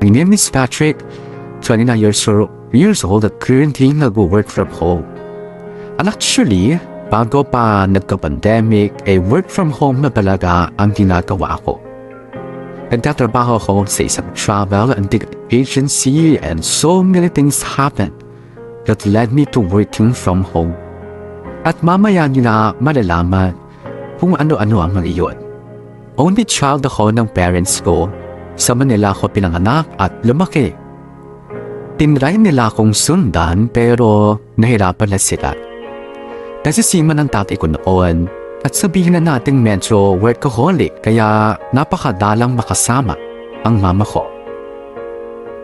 My name is Patrick, 29 years old at currently nag-work from home. And actually, bago pa nagka-pandemic, work from home na talaga ang ginagawa ko. Nagtatrabaho ako sa isang travel and ticket agency and so many things happened that led me to working from home. At mamaya nila malalaman kung ano-ano ang mga iyon. Only child ako ng parents ko. Sa Manila ako pinanganak at lumaki. Tinry nila akong sundan pero nahirapan na sila. Nasisiman ng tatay ko noon at sabihin na nating medyo workaholic kaya napakadalang makasama ang mama ko.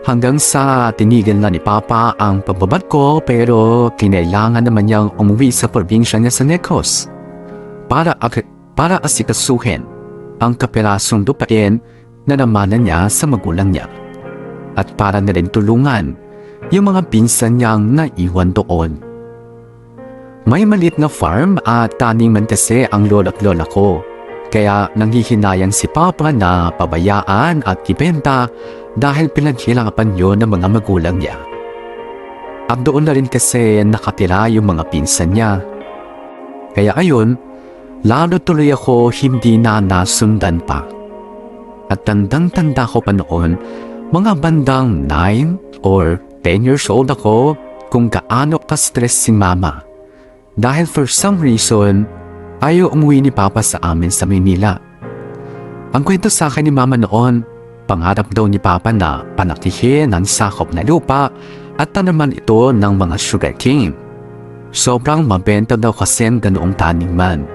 Hanggang sa tinigil na ni Papa ang pagbabad ko pero kinailangan naman niyang umuwi sa probinsya niya sa Negros para asikasuhin ang kapirasong lupain na namanan niya sa magulang niya at para na rin tulungan yung mga pinsan niyang naiwan doon. May maliit na farm at taniman kasi ang lola at lola ko kaya nanghihinayang si Papa na pabayaan at ibenta dahil pinaghirapan yun ng mga magulang niya. At doon na rin kasi nakatira yung mga pinsan niya. Kaya ayun, lalo tuloy ako hindi na nasundan pa. At tandang-tanda ko pa noon, mga bandang 9 or 10 years old ako kung gaano ka-stress si Mama. Dahil for some reason, ayaw umuwi ni Papa sa amin sa Maynila. Ang kwento sa akin ni Mama noon, pangarap daw ni Papa na panakihin ang sakop na lupa at tanaman ito ng mga sugarcane. Sobrang mabenta daw kasi ang ganoong taniman.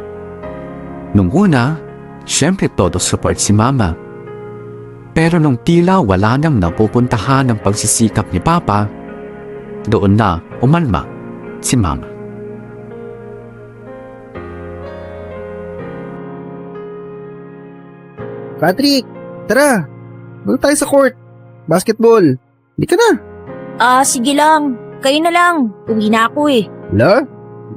Nung una, syempre todo support si Mama. Pero nung tila wala nang napupuntahan ng pagsisikap ni Papa, doon na umalma si Mama. Patrick, tara. Doon tayo sa court. Basketball. Hindi ka na. Sige lang. Kayo na lang. Uwi na ako eh. Wala?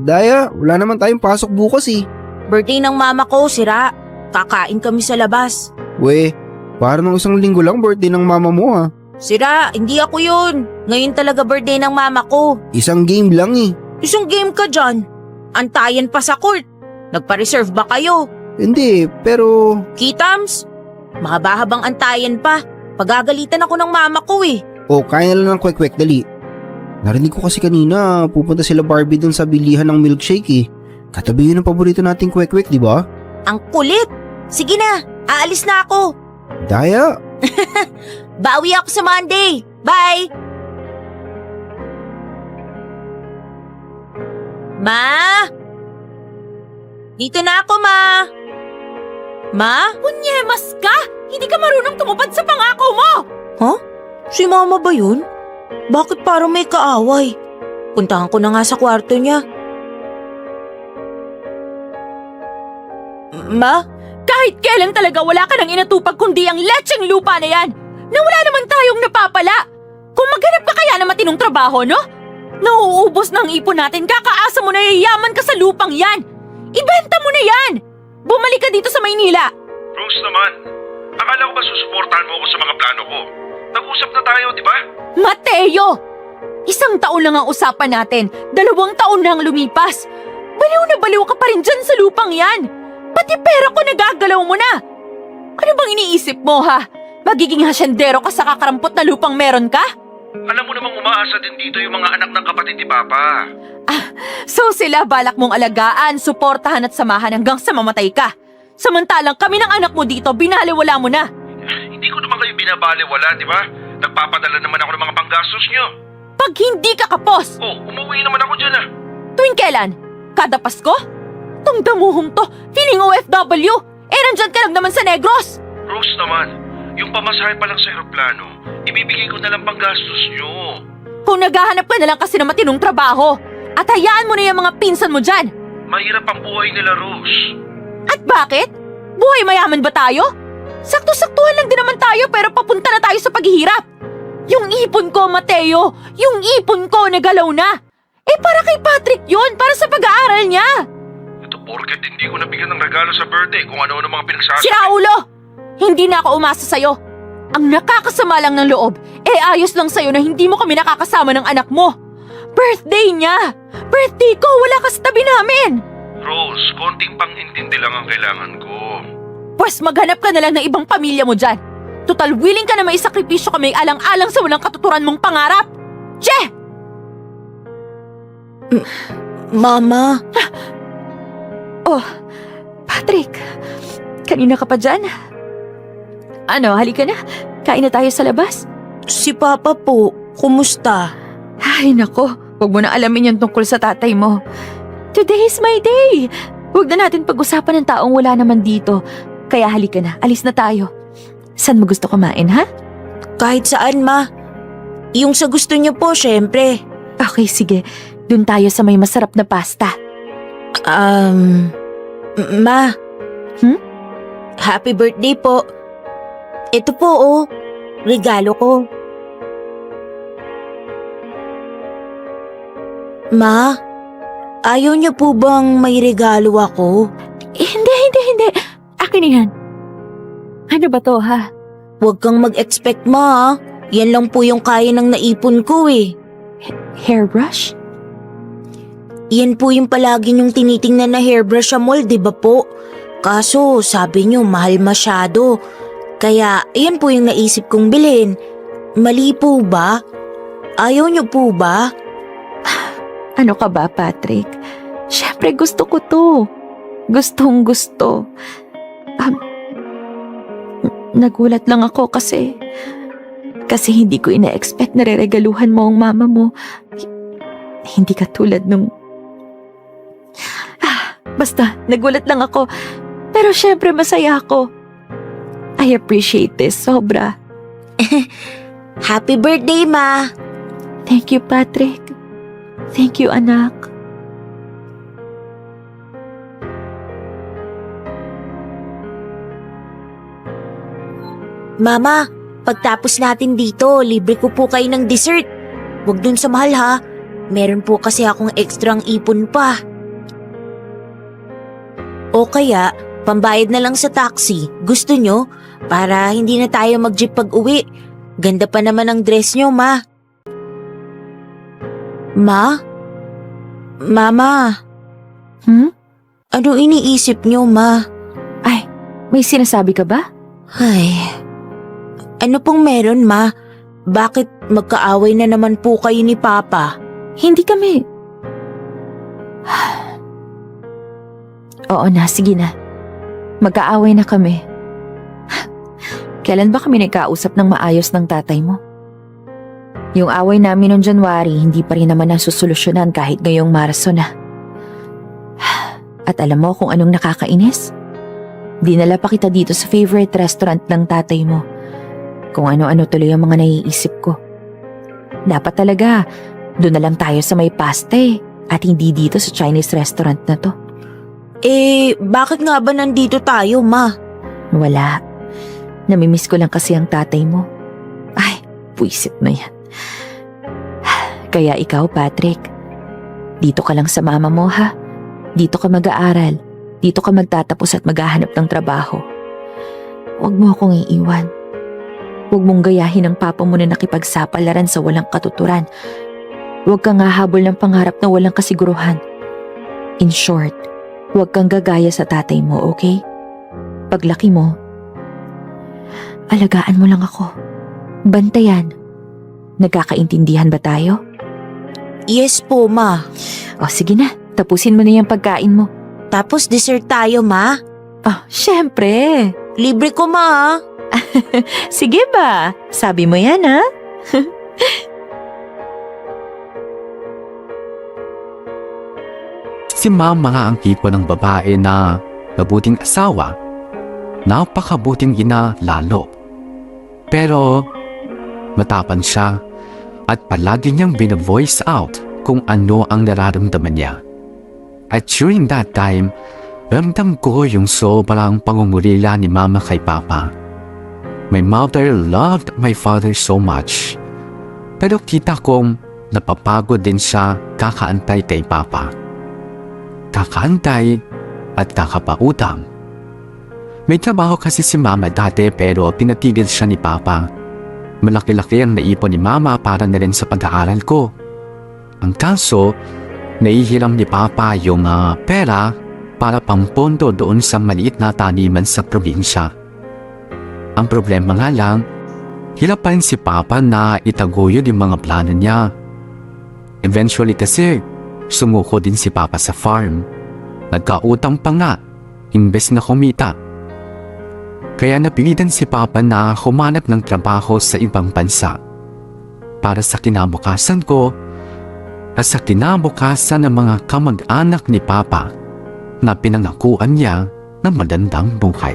Daya, wala naman tayong pasok bukas eh. Birthday ng mama ko, sira. Kakain kami sa labas. We, parang nung isang linggo lang birthday ng mama mo ha. Sira, hindi ako yun. Ngayon talaga birthday ng mama ko. Isang game lang eh. Isang game ka dyan. Antayan pa sa court. Nagpa-reserve ba kayo? Hindi, pero... Kitams? Mahabahabang antayan pa. Pagagalitan ako ng mama ko eh. Oh, kaya na lang ng kwek-kwek, dali. Narinig ko kasi kanina, pupunta sila Barbie dun sa bilihan ng milkshake eh. Katabi yun ang paborito nating kwek-kwek, di ba? Ang kulit. Sige na, aalis na ako. Daya, Bawi ako sa Monday. Bye! Ma? Dito na ako, Ma. Ma? Punyemas ka! Hindi ka marunong tumupad sa pangako mo! Huh? Si Mama ba yun? Bakit parang may kaaway? Puntahan ko na nga sa kwarto niya. Ma? Kahit kailan talaga wala ka nang inatupag kundi ang letseng lupa na yan! Na wala naman tayong napapala! Kung maghanap ka kaya na matinong trabaho, no? Nauubos na ang ipon natin, kakaasa mo na yayaman ka sa lupang yan! Ibenta mo na yan! Bumalik ka dito sa Maynila! Rose naman, akala ko ba susuportahan mo ako sa mga plano ko? Nag-usap na tayo, di ba? Mateo! 1 taon lang ang usapan natin, 2 taon na ang lumipas. Baliw na baliw ka pa rin dyan sa lupang yan! Pati pera ko nagagalaw mo na! Ano bang iniisip mo ha? Magiging hasyendero ka sa kakarampot na lupang meron ka? Alam mo namang umaasa din dito yung mga anak ng kapatid ni Papa. So sila balak mong alagaan, suportahan at samahan hanggang sa mamatay ka. Samantalang kami ng anak mo dito, binaliwala mo na. Hindi ko naman kayo binabaliwala, di ba? Nagpapadala naman ako ng mga panggastos nyo. Pag hindi ka kapos, Umuwi naman ako dyan tuwing kailan? Kada Pasko? Tong damuhong to, feeling OFW, nandyan ka lang naman sa Negros. Rose naman, yung pamasahe pa lang sa aeroplano, ibibigay ko na lang panggastos nyo. Kung naghahanap ka na lang kasi ng matinong trabaho, at hayaan mo na yung mga pinsan mo dyan. Mahirap ang buhay nila, Rose. At bakit? Buhay mayaman ba tayo? Sakto-saktuhan lang din naman tayo pero papunta na tayo sa paghihirap. Yung ipon ko, Mateo, yung ipon ko nagalaw na. Para kay Patrick yun, para sa pag-aaral niya. Ito porket hindi ko nabigyan ng regalo sa birthday kung ano-ano mga pinagsasabi. Sira ulo! Hindi na ako umasa sa'yo. Ang nakakasama lang ng loob, ayos lang sa'yo na hindi mo kami nakakasama ng anak mo. Birthday niya! Birthday ko! Wala ka sa tabi namin! Rose, konting pang-intindi lang ang kailangan ko. Pwes maghanap ka na lang ng ibang pamilya mo dyan. Total willing ka na may sakripisyo kami alang-alang sa walang katuturan mong pangarap. Che! Mama, Oh, Patrick. Kanina ka pa dyan? Ano, halika na. Kain na tayo sa labas. si Papa po, kumusta? Ay, nako. Huwag mo na alamin yung tungkol sa tatay mo. Today is my day. Huwag na natin pag-usapan ng taong wala naman dito. Kaya halika na, alis na tayo. Saan mo gusto kumain, ha? Kahit saan, Ma. Yung sa gusto niyo po, syempre. Okay, sige. Doon tayo sa may masarap na pasta. Ma. Hmm? Happy birthday po. Ito po, oh. Regalo ko. Ma, ayaw niyo po bang may regalo ako? Hindi. Akin yan. Ano ba to, ha? Huwag kang mag-expect, Ma. Yan lang po yung kaya ng naipon ko eh. Hairbrush? Yan po yung palagi niyong tinitingnan na hairbrush sa mall, di ba po? Kaso, sabi niyo mahal masyado. Kaya, yan po yung naisip kong bilhin. Mali po ba? Ayaw niyo po ba? Ano ka ba, Patrick? Siyempre gusto ko to. Gustong gusto. Nagulat lang ako kasi hindi ko ina-expect na reregaluhan mo ang mama mo. Hindi ka tulad nung... Basta, nagulat lang ako. Pero syempre masaya ako. I appreciate this, sobra. Happy birthday, Ma! Thank you, Patrick. Thank you, anak. Mama, pagtapos natin dito, libre ko po kayo ng dessert. Huwag dun sa mahal ha. Meron po kasi akong ekstrang ipon pa. O kaya, pambayad na lang sa taxi. Gusto nyo? Para hindi na tayo mag-jeep pag-uwi. Ganda pa naman ang dress nyo, Ma. Ma? Mama? Ano iniisip nyo, Ma? Ay, may sinasabi ka ba? Ay, ano pong meron, Ma? Bakit magkaaway na naman po kayo ni Papa? Hindi kami. Oo na, sige na. Magkaaway na kami. Kailan ba kami nagkausap ng maayos ng tatay mo? Yung away namin noong January, hindi pa rin naman nasusolusyonan kahit ngayong Marso na. At alam mo kung anong nakakainis? Dinala pa kita dito sa favorite restaurant ng tatay mo. Kung ano-ano tuloy ang mga naiisip ko. Dapat talaga, doon na lang tayo sa may pasta at hindi dito sa Chinese restaurant na to. Bakit nga ba nandito tayo, Ma? Wala. Namimiss ko lang kasi ang tatay mo. Ay, puwisit na yan. Kaya ikaw, Patrick, dito ka lang sa mama mo, ha? Dito ka mag-aaral. Dito ka magtatapos at maghahanap ng trabaho. Huwag mo akong iiwan. Huwag mong gayahin ang papa mo na nakipagsapalaran sa walang katuturan. Huwag kang hahabol ng pangarap na walang kasiguruhan. In short, huwag kang gagaya sa tatay mo, okay? Paglaki mo, alagaan mo lang ako. Bantayan. Nagkakaintindihan ba tayo? Yes po, Ma. O sige na, tapusin mo na yung pagkain mo. Tapos dessert tayo, Ma. Oh, syempre. Libre ko, Ma. Sige ba? Sabi mo yan, ha? Si mama nga ang tipo ng babae na mabuting asawa, napakabuting ina lalo. Pero matapang siya at palagi niyang bina-voice out kung ano ang nararamdaman niya. At during that time, ramdam ko yung sobrang pangungulila ni mama kay papa. My mother loved my father so much. Pero kita kong napapagod din siya kakaantay kay papa. Kakaantay at kakapautang. May trabaho kasi si Mama dati pero pinatigil siya ni Papa. Malaki-laki ang naipon ni Mama para na rin sa pag-aaral ko. Ang kaso, naihiram ni Papa yung pera para pampondo doon sa maliit na taniman sa probinsya. Ang problema nga lang, hirap pa rin si Papa na itaguyod yung mga plano niya. Eventually kasi, sumuko din si Papa sa farm. Nagkautang pa nga, imbes na kumita. Kaya napilitan si Papa na humanap ng trabaho sa ibang bansa. Para sa kinabukasan ko, at sa kinabukasan ng mga kamag-anak ni Papa na pinangakuan niya ng magandang buhay.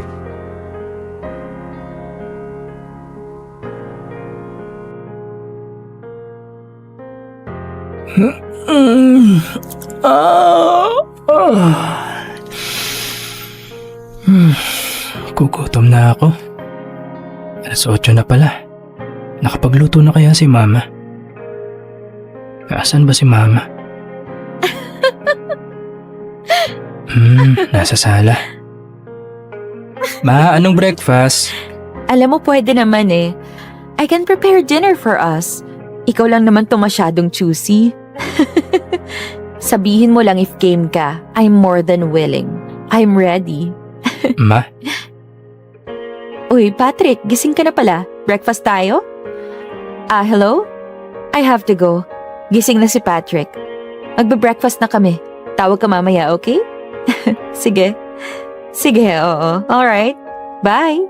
Gugutom na ako. Alas 8 na pala. Nakapagluto na kaya si Mama? Asan ba si Mama? Nasa sala. Ma, anong breakfast? Alam mo, pwede naman eh. I can prepare dinner for us. Ikaw lang naman to masyadong choosy. Sabihin mo lang if game ka. I'm more than willing. I'm ready. Ma, Uy, Patrick, gising ka na pala. Breakfast tayo? Hello? I have to go. Gising na si Patrick. Magbe-breakfast na kami. Tawag ka mamaya, okay? Sige. Sige, oo. Alright. Bye.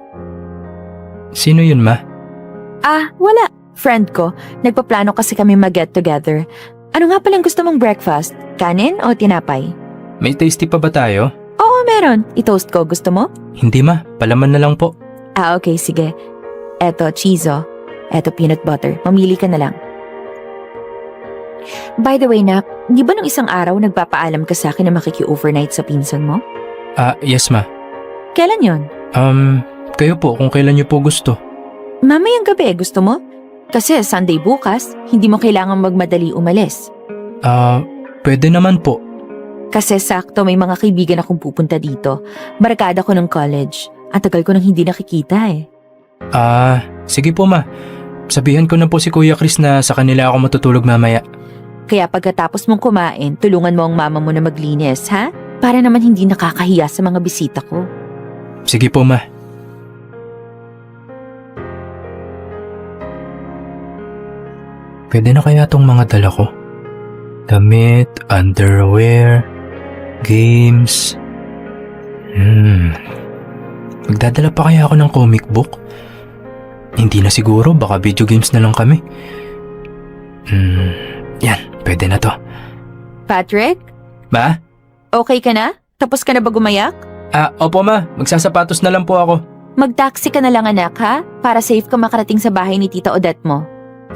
sino yun, Ma? Wala. Friend ko. Nagpaplano kasi kami mag-get together. Ano nga palang gusto mong breakfast? Kanin o tinapay? May tasty pa ba tayo? Oo, meron. I-toast ko. Gusto mo? Hindi, Ma. Palaman na lang po. Okay, sige. Eto, cheese, oh. Eto, peanut butter. Mamili ka na lang. By the way, Nak, di ba nung isang araw nagpapaalam ka sa akin na makiki-overnight sa pinsan mo? Yes, Ma. Kailan yon? Kayo po kung kailan niyo po gusto. Mamayang gabi, gusto mo? Kasi Sunday bukas, hindi mo kailangan magmadali umalis. Pwede naman po. Kasi sakto may mga kaibigan akong pupunta dito. Barkada ko ng college. Ang tagal ko nang hindi nakikita eh. Sige po, Ma. Sabihan ko na po si Kuya Chris na sa kanila ako matutulog mamaya. Kaya pagkatapos mong kumain, tulungan mo ang mama mo na maglinis, ha? Para naman hindi nakakahiya sa mga bisita ko. Sige po, Ma. Pwede na kaya tong mga dala ko? Damit, underwear, games. Magdadala pa kaya ako ng comic book? Hindi na siguro, baka video games na lang kami. Yan, pwede na to. Patrick? Ma? Okay ka na? Tapos ka na ba gumayak? Opo, Ma. Magsasapatos na lang po ako. Mag-taxi ka na lang, anak, ha? Para safe ka makarating sa bahay ni Tita Odette mo.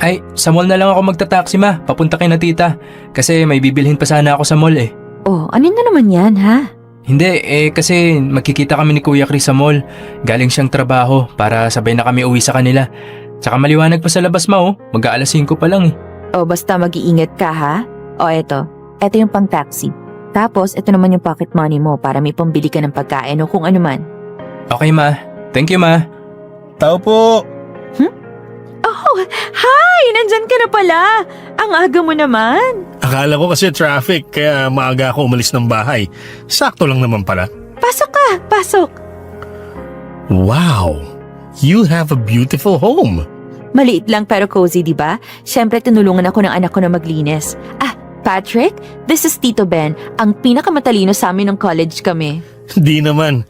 Ay, sa mall na lang ako magta-taxi, Ma. Papunta kay na tita. Kasi may bibilhin pa sana ako sa mall eh. Oh, ano na naman yan, ha? Hindi, kasi magkikita kami ni Kuya Chris sa mall. Galing siyang trabaho para sabay na kami uwi sa kanila. Tsaka maliwanag pa sa labas, Ma, oh. Mag-aalas 5 pa lang eh. Oh, basta mag-iingat ka, ha? O, eto. Eto yung pang-taxi. Tapos, eto naman yung pocket money mo para may pambili ka ng pagkain o kung ano man. Okay, Ma. Thank you, Ma. Tao po! Oh, hi! Nandyan ka na pala! Ang aga mo naman! Akala ko kasi traffic kaya maaga ako umalis ng bahay. Sakto lang naman pala. Pasok ka! Pasok! Wow! You have a beautiful home. Maliit lang pero cozy, di ba? Siyempre, tinulungan ako ng anak ko na maglinis. Patrick, this is Tito Ben, ang pinakamatalino sa amin ng college kami. Di naman.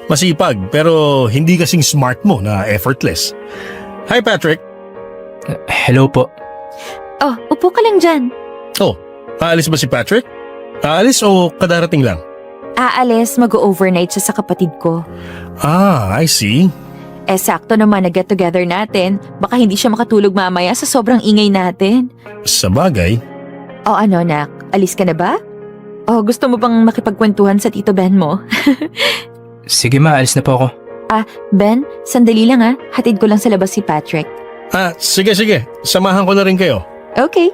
Masipag pero hindi kasing smart mo na effortless. Hi Patrick. Hello po. Oh, upo ka lang dyan. Oh, aalis ba si Patrick? Aalis o kadarating lang? Aalis, mag-overnight siya sa kapatid ko. I see. Sakto naman na get together natin. Baka hindi siya makatulog mamaya sa sobrang ingay natin. Sa bagay. O ano, nak? Alis ka na ba? O gusto mo bang makipagkwentuhan sa Tito Ben mo? Sige, Ma. Alis na po ako. Ben, sandali lang ha. Hatid ko lang sa labas si Patrick. Sige. Samahan ko na rin kayo. Okay.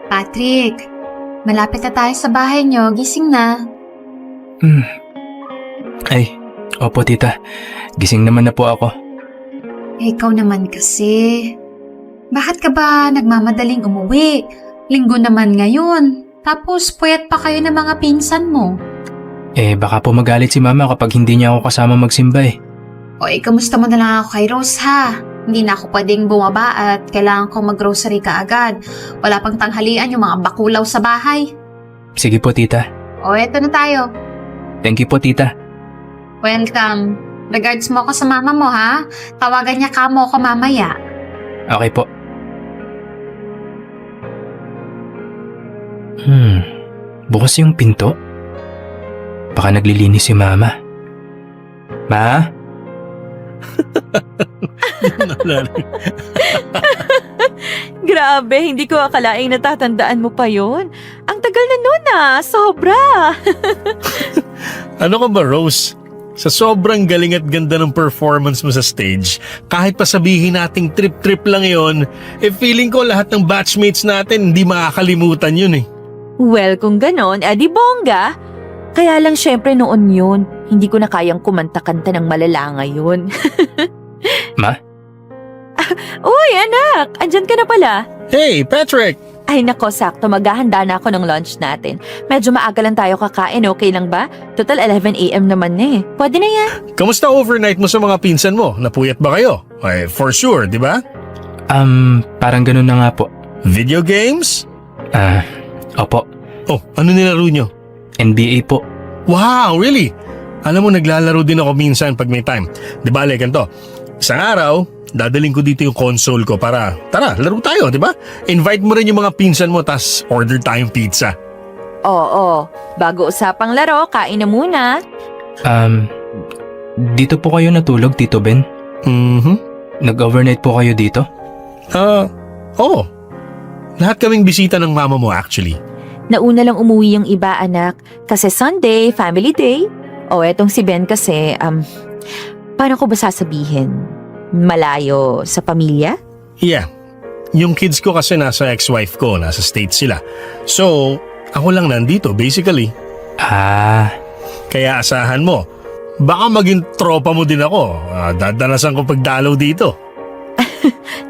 Patrick, malapit na tayo sa bahay niyo. Gising na. Ay, opo tita. Gising naman na po ako. Ikaw naman kasi. Bakit ka ba nagmamadaling umuwi? Linggo naman ngayon. Tapos puyat pa kayo ng mga pinsan mo. Baka po magalit si mama kapag hindi niya ako kasama magsimba eh. O kamusta mo na lang ako kay Rose ha? Hindi na ako pwedeng bumaba at kailangan kong mag-grocery ka agad. Wala pang tanghalian yung mga bakulaw sa bahay. Sige po tita. O eto na tayo. Thank you po tita. Welcome. Regards mo ako sa mama mo ha? Tawagan niya ka mo ako mamaya. Okay po. Bukas yung pinto? Baka naglilinis si mama. Ma? Grabe, hindi ko akalaing natatandaan mo pa yon. Ang tagal na nun sobra. Ano ka ba, Rose? Sa sobrang galing at ganda ng performance mo sa stage, kahit pa sabihin nating trip-trip lang yon, feeling ko lahat ng batchmates natin hindi makakalimutan yun eh. Well, kung ganon, di bongga. Kaya lang syempre noon yun, hindi ko na kayang kumanta-kanta ng malala ngayon. Ma? Uy, anak! Andyan ka na pala. Hey, Patrick! Ay nako, sakto. Maghahanda na ako ng lunch natin. Medyo maaga lang tayo kakain, okay lang ba? Total 11 a.m. naman na eh. Pwede na yan. Kamusta overnight mo sa mga pinsan mo? Napuyat ba kayo? Ay, for sure, di ba? Parang ganun na nga po. Video games? Opo. Oh, ano nilaro nyo? NBA po. Wow, really? Alam mo, naglalaro din ako minsan pag may time. Di ba, ganito? Isang araw, dadaling ko dito yung console ko para, tara, laro tayo, di ba? Invite mo rin yung mga pinsan mo, tas order tayong pizza. Oo, bago usapang laro, kain na muna. Dito po kayo natulog, Tito Ben? Nag-overnight po kayo dito? Oo. Lahat kaming bisita ng mama mo actually. Nauna lang umuwi yung iba, anak. Kasi Sunday, family day. Etong si Ben kasi, paano ko ba sasabihin? Malayo sa pamilya? Yeah. Yung kids ko kasi nasa ex-wife ko, nasa States sila. So, ako lang nandito basically. Kaya asahan mo, baka maging tropa mo din ako. Dadanasan ko pagdalaw dito.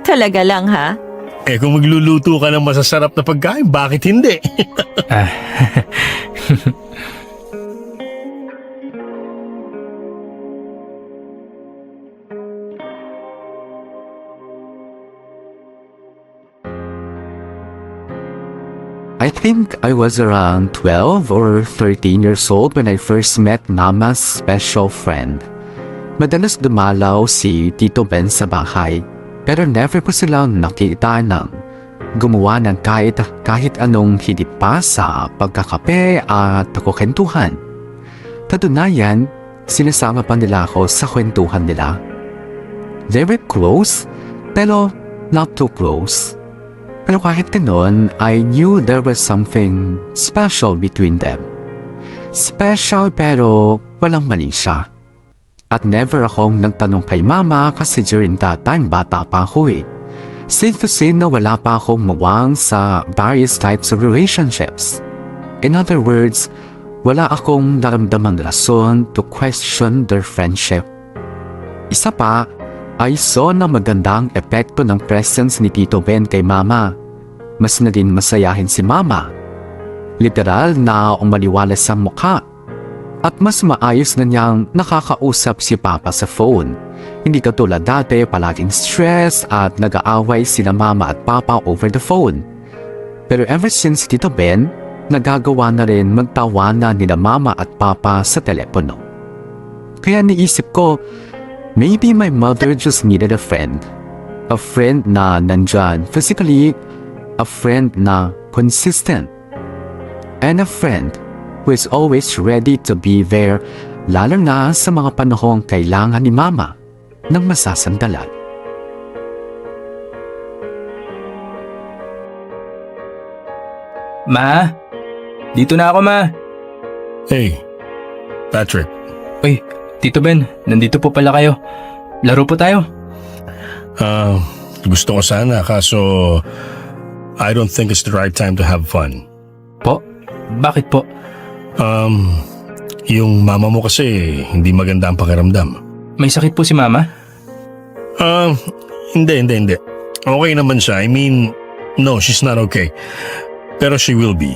Talaga lang, ha? Kung magluluto ka ng masasarap na pagkain, bakit hindi? I think I was around 12 or 13 years old when I first met Mama's special friend. Madalas dumalaw si Tito Ben sa bahay, pero never po silang nakita ng gumawa ng kahit anong higit pa sa pagkakape at pagkukentuhan. Katunayan, sinasama pa nila ako sa kwentuhan nila. They were close, pero not too close. Pero kahit ganoon, I knew there was something special between them. Special pero walang mali siya. At never akong nagtanong kay Mama kasi during that time bata pa ako eh. Safe to say na wala pa akong mawang sa various types of relationships. In other words, wala akong naramdamang rason to question their friendship. Isa pa, I saw na magandang epekto ng presence ni Tito Ben kay Mama. Mas na din masayahin si Mama. Literal na umaliwalas sa mukha. At mas maayos na niyang nakakausap si Papa sa phone. Hindi katulad dati palaging stress at nag-aaway sila Mama at Papa over the phone. Pero ever since Tito Ben, nagagawa na rin magtawanan nila Mama at Papa sa telepono. Kaya niisip ko, maybe my mother just needed a friend. A friend na nandyan physically, a friend na consistent, and a friend who is always ready to be there lalo na sa mga panahong kailangan ni Mama ng masasandalan. Ma? Dito na ako, Ma. Hey, Patrick. Uy, Tito Ben, nandito po pala kayo. Laro po tayo. Gusto ko sana kaso I don't think it's the right time to have fun. Po? Bakit po? Yung mama mo kasi hindi maganda ang pakiramdam. May sakit po si mama? Hindi. Okay naman siya. I mean, no, she's not okay. Pero she will be.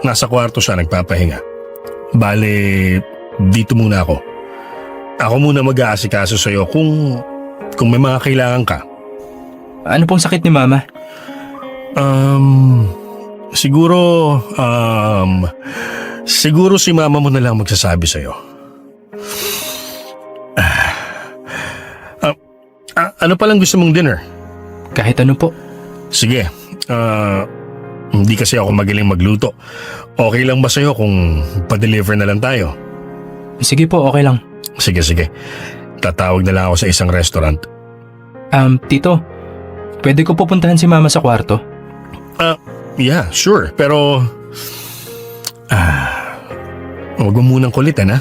Nasa kwarto siya nagpapahinga. Bale, dito muna ako. Ako muna mag-aasikaso sa'yo kung may mga kailangan ka. Ano pong sakit ni mama? Siguro si mama mo na lang magsasabi sa'yo. Ano palang gusto mong dinner? Kahit ano po. Sige, hindi kasi ako magaling magluto. Okay lang ba sa'yo kung pa-deliver na lang tayo? Sige po, okay lang. Sige. Tatawag na lang ako sa isang restaurant. Tito, pwede ko pupuntahan si mama sa kwarto? Yeah, sure. Pero, huwag mo munang kulitan ha.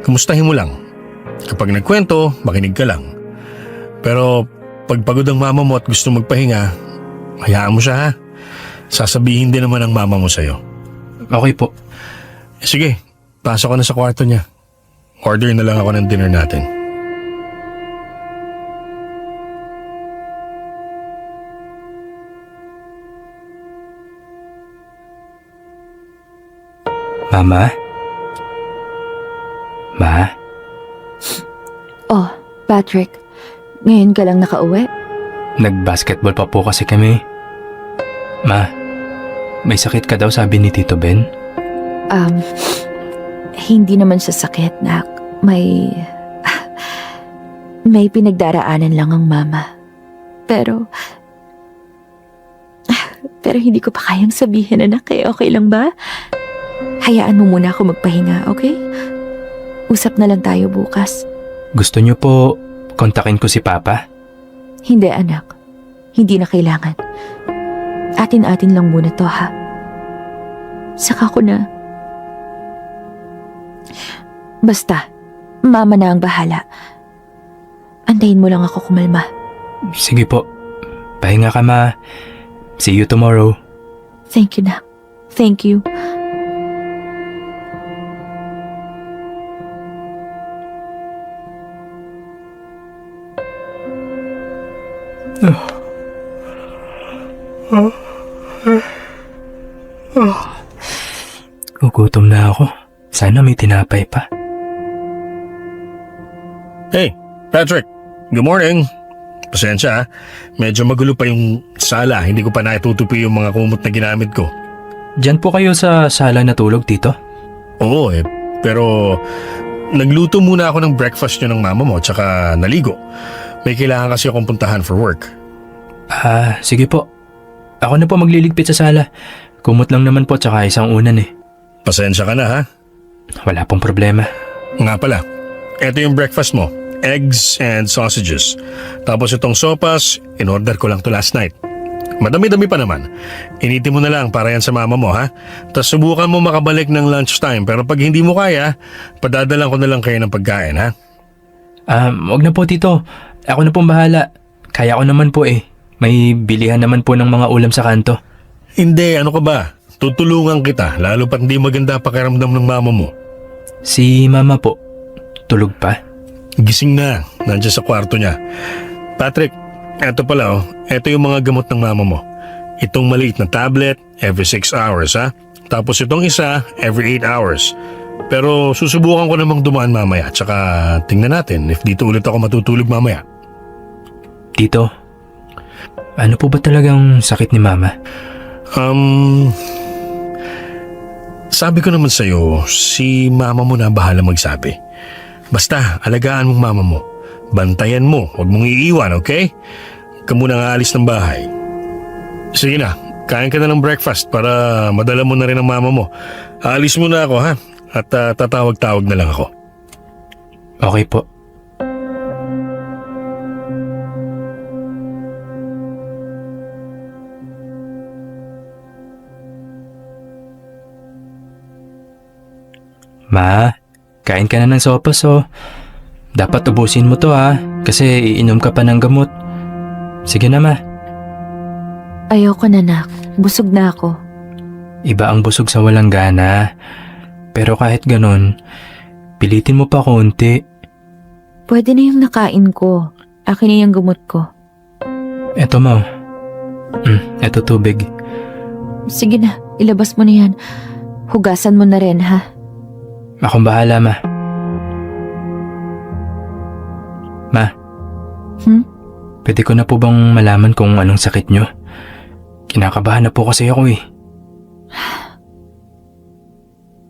Kamustahin mo lang. Kapag nagkwento, makinig ka lang. Pero, pag pagod ang mama mo at gusto magpahinga, hayaan mo siya ha. Sasabihin din naman ang mama mo sa'yo. Okay po. Sige, pasok ka na sa kwarto niya. Order na lang ako ng dinner natin. Mama? Ma? Oh, Patrick. Ngayon ka lang nakauwi? Nag-basketball pa po kasi kami. Ma, may sakit ka daw sabi ni Tito Ben? Hindi naman siya sakit, nak. May pinagdaraanan lang ang mama. Pero hindi ko pa kayang sabihin, anak. Okay lang ba? Hayaan mo muna ako magpahinga, okay? Usap na lang tayo bukas. Gusto niyo po kontakin ko si Papa? Hindi, anak. Hindi na kailangan. Atin-atin lang muna to, ha? Saka ko na. Basta, mama na ang bahala. Antayin mo lang ako kumalma. Sige po. Pahinga ka, Ma. See you tomorrow. Thank you, nak. Thank you. Gugutom na ako. Sana may tinapay pa. Hey, Patrick. Good morning. Pasensya ha. Medyo magulo pa yung sala. Hindi ko pa naitutupi yung mga kumot na ginamit ko. Diyan po kayo sa sala natulog, Tito? Oo pero nagluto muna ako ng breakfast nyo ng mama mo tsaka naligo. May kailangan kasi akong puntahan for work. Sige po. Ako na po magliligpit sa sala. Kumot lang naman po tsaka isang unan eh. Pasensya ka na ha. Wala pong problema. Nga pala, eto yung breakfast mo. Eggs and sausages. Tapos itong sopas, in-order ko lang to last night. Madami-dami pa naman. Initin mo na lang para yan sa mama mo ha. Tapos subukan mo makabalik ng lunchtime. Pero pag hindi mo kaya, padadalan ko na lang kayo ng pagkain ha. Wag na po, Tito. Ako na pong bahala. Kaya ko naman po eh. May bilihan naman po ng mga ulam sa kanto. Hindi, ano ka ba? Tutulungan kita, lalo pat hindi maganda pakiramdam ng mama mo. Si mama po, tulog pa? Gising na, nandiyan sa kwarto niya. Patrick, eto pala eto yung mga gamot ng mama mo. Itong maliit na tablet, every 6 hours ha. Tapos itong isa, every 8 hours. Pero susubukan ko namang dumaan mamaya, tsaka tingnan natin if dito ulit ako matutulog mamaya. Tito, ano po ba talagang sakit ni mama? Sabi ko naman sa'yo, si mama mo na bahala magsabi. Basta, alagaan mong mama mo. Bantayan mo, huwag mong iiwan, okay? Huwag ka munang aalis ng bahay. Sige na, kain ka na ng breakfast para madala mo na rin ang mama mo. Aalis muna ako ha, at tatawag-tawag na lang ako. Okay po. Ma, kain ka na ng sopas oh. Dapat ubusin mo to ha, kasi iinom ka pa ng gamot. Sige na ma. Ayoko na, nak. Busog na ako. Iba ang busog sa walang gana. Pero kahit ganon, pilitin mo pa konti. Pwede na yung nakain ko. Akin na yung gamot ko. Eto mo. Eto tubig. Sige na, ilabas mo na yan. Hugasan mo na rin, ha? Akong bahala, ma. Ma. Pwede ko na po bang malaman kung anong sakit nyo? Kinakabahan na po kasi ako eh.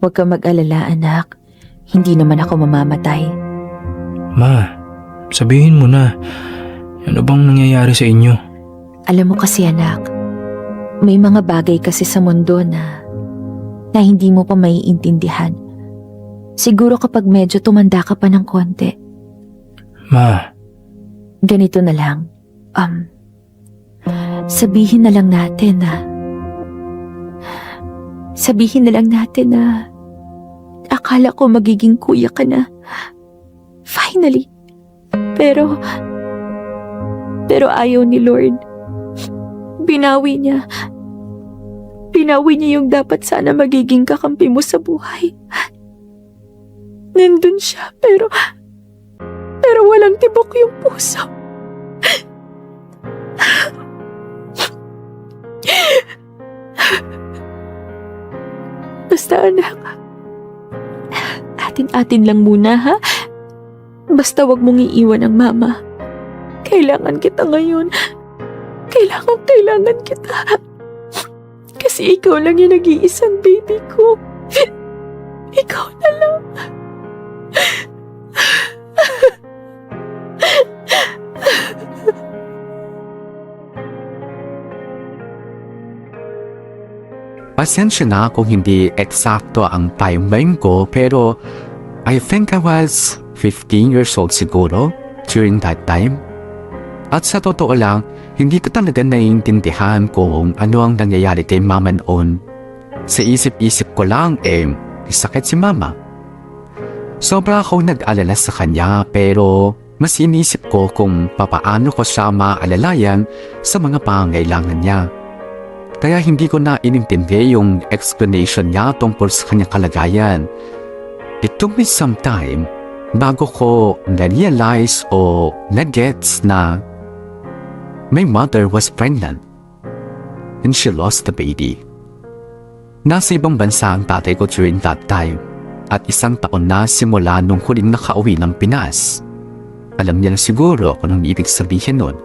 Huwag ka mag-alala, anak. Hindi naman ako mamamatay. Ma, sabihin mo na. Ano bang nangyayari sa inyo? Alam mo kasi, anak, may mga bagay kasi sa mundo na hindi mo pa maiintindihan. Siguro kapag medyo tumanda ka pa ng konti. Ma, Ganito na lang. Sabihin na lang natin na akala ko magiging kuya ka na. Finally. Pero ayaw ni Lord. Binawi niya yung dapat sana magiging kakampi mo sa buhay. Nandun siya, pero walang tibok yung puso. Basta anak, atin-atin lang muna ha. Basta wag mong iiwan ang mama. Kailangan kita ngayon. Kailangan kita. Kasi ikaw lang yung nag-iisang baby ko. Ikaw na lang. Pasensya na kung hindi eksakto ang timeline ko pero I think I was 15 years old siguro during that time. At sa totoo lang, hindi ko talaga naiintindihan kung ano ang nangyayari kay mama noon. Sa isip-isip ko lang may sakit si mama. Sobra akong nag-alala sa kanya pero mas inisip ko kung papaano ko siya maalalayan sa mga pangailangan niya. Kaya hindi ko na inintindi yung explanation niya tungkol sa kanyang kalagayan. It took me some time bago ko na-realize o na-gets na my mother was pregnant and she lost the baby. Nasa ibang bansa ang tatay ko during that time at 1 taon na simula nung huling nakauwi ng Pinas. Alam niya na siguro kung anong ibig sabihin nun.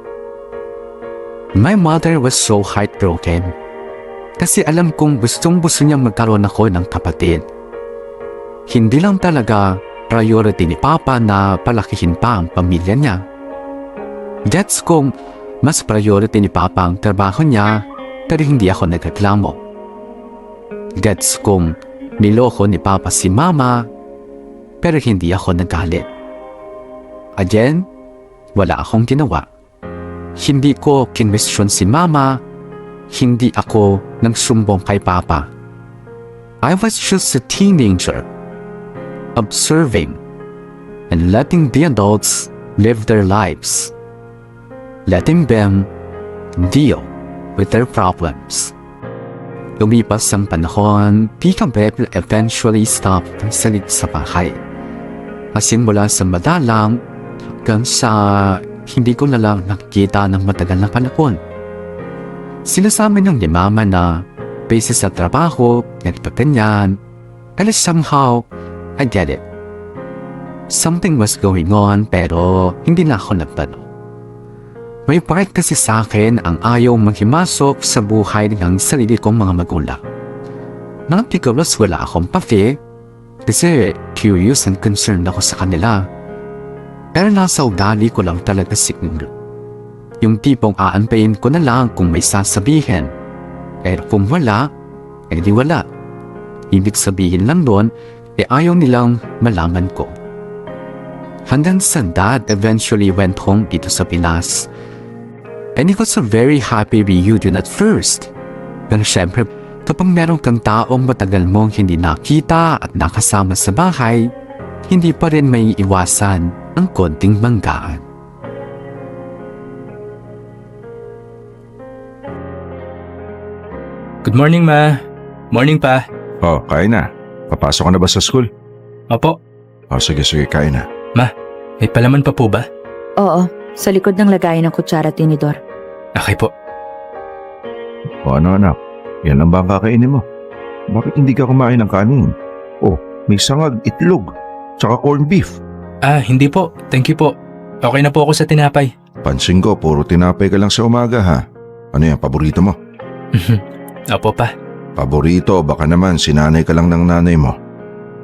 My mother was so heartbroken kasi alam kong gustong-gusto niyang magkaroon ako ng kapatid. Hindi lang talaga priority ni Papa na palakihin pa ang pamilya niya. Gets kong mas priority ni Papa ang trabaho niya pero hindi ako nagreklamo. Gets kong niloko ni Papa si Mama pero hindi ako nagalit. Again, wala akong ginawa. Hindi ko kinwestiyon si Mama, hindi ako nagsumbong kay Papa. I was just a teenager, observing and letting the adults live their lives, letting them deal with their problems. Lumipas ang panahon, Tita Beb eventually stopped salit sa bahay. Asin mula sa madalang hanggang sa hindi ko na lang nakikita ng matagal na panahon. Sinasabi ng ni Mama na busy sa trabaho, nagpapanyan, pero somehow, I get it. Something was going on pero hindi na ako nagtanong. May part kasi sa akin ang ayaw maghimasok sa buhay ng sarili kong mga magulang. Napikalos wala akong pafe kasi curious and concerned ako sa kanila. Pero nasa ugali ko lang talaga siguro. Yung tipong aantayin ko na lang kung may sasabihin. Pero kung wala, di wala. Ibig sabihin lang doon, ayaw nilang malaman ko. Hanggang sa Dad eventually went home dito sa Pinas. And it was a very happy reunion at first. Pero syempre, kapag meron kang taong matagal mong hindi nakita at nakasama sa bahay, hindi pa rin may iwasan ang konting banggaan. Good morning, Ma. Morning pa. Oh, kain na. Papasok ka na ba sa school? Opo. Oh, sige, kain na. May palaman pa po ba? Oo, sa likod ng lagayan ng kutsara at tinidor. Okay po. O ano anak, yan lang ba ang kakainin mo? Bakit hindi ka kumain ng kanin? Oh, may sangag, itlog, tsaka corned beef. Hindi po. Thank you po. Okay na po ako sa tinapay. Pansin ko, puro tinapay ka lang sa umaga ha. Ano yan, paborito mo? Opo pa. Paborito, baka naman sinanay ka lang ng nanay mo.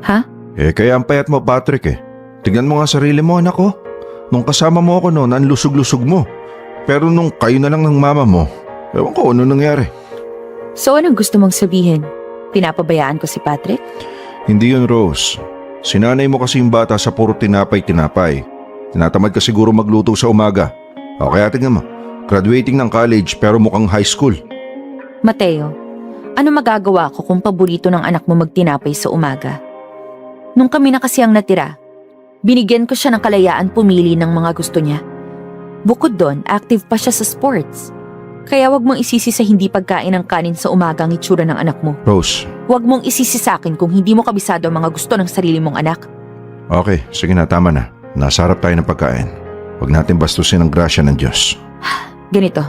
Ha? Kaya ang payat mo, Patrick Tignan mo nga sarili mo, anak ko. Nung kasama mo ako noon, ang lusog-lusog mo. Pero nung kayo na lang ng mama mo, ewan ko ano nangyari. So anong gusto mong sabihin? Pinapabayaan ko si Patrick? Hindi yun, Rose. Sinanay mo kasi yung bata sa puro tinapay. Tinatamad ka siguro magluto sa umaga. O kaya tingnan mo, graduating ng college pero mukhang high school. Mateo, ano magagawa ko kung paborito ng anak mo magtinapay sa umaga? Nung kami na kasi ang natira, binigyan ko siya ng kalayaan pumili ng mga gusto niya. Bukod doon, active pa siya sa sports. Kaya wag mong isisi sa hindi pagkain ng kanin sa umaga ang itsura ng anak mo. Rose, Wag mong isisi sa akin kung hindi mo kabisado ang mga gusto ng sarili mong anak. okay, sige na, tama na. Nasa harap tayo ng pagkain. Huwag natin bastusin ang grasya ng Diyos. Ganito,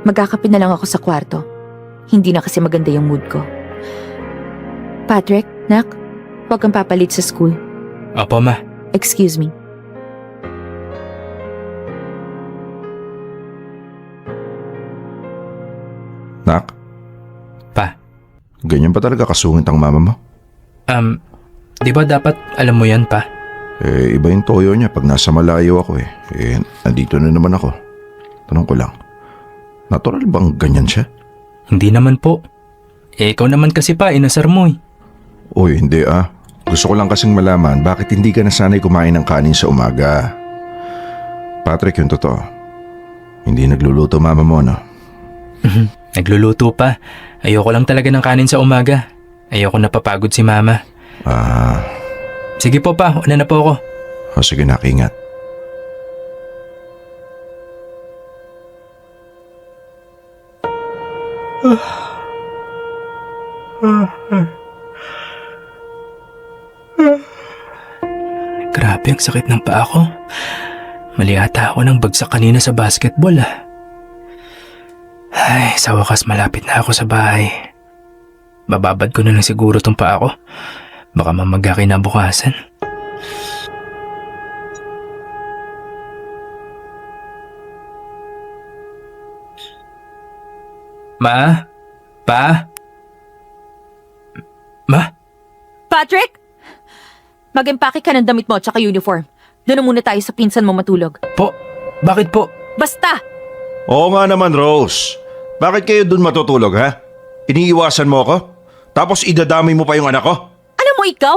magkakape na lang ako sa kwarto. Hindi na kasi maganda yung mood ko. Patrick, nak, huwag kang papalit sa school. Opo, ma. Excuse me. Nak? Pa. Ganyan pa talaga kasungit ang mama mo? Di ba dapat alam mo yan, pa? Iba yung toyo niya pag nasa malayo ako nandito na naman ako. Tanong ko lang, natural bang ganyan siya? Hindi naman po. Ikaw naman kasi pa, inasar mo eh. Uy, hindi Gusto ko lang kasing malaman bakit hindi ka nasanay kumain ng kanin sa umaga. Patrick, yung totoo. Hindi nagluluto mama mo, no? Nagluluto pa. Ayoko lang talaga ng kanin sa umaga. Ayoko napapagod si mama. Sige po pa, una na po ako. Sige na, ingat. Grabe ang sakit ng paa ko. Mali ata ako ng bagsak kanina sa basketball Ay, sa wakas malapit na ako sa bahay. Bababad ko na lang siguro tong paa ko. Baka mamaga kinabukasan. Ma? Pa? Ma? Patrick! Mag-empake ka ng damit mo at saka uniform. Doon na muna tayo sa pinsan mo matulog. Po? Bakit po? Basta! Oo nga naman, Rose. Bakit kayo dun matutulog, ha? Iniiwasan mo ako? Tapos idadami mo pa yung anak ko? Alam mo ikaw?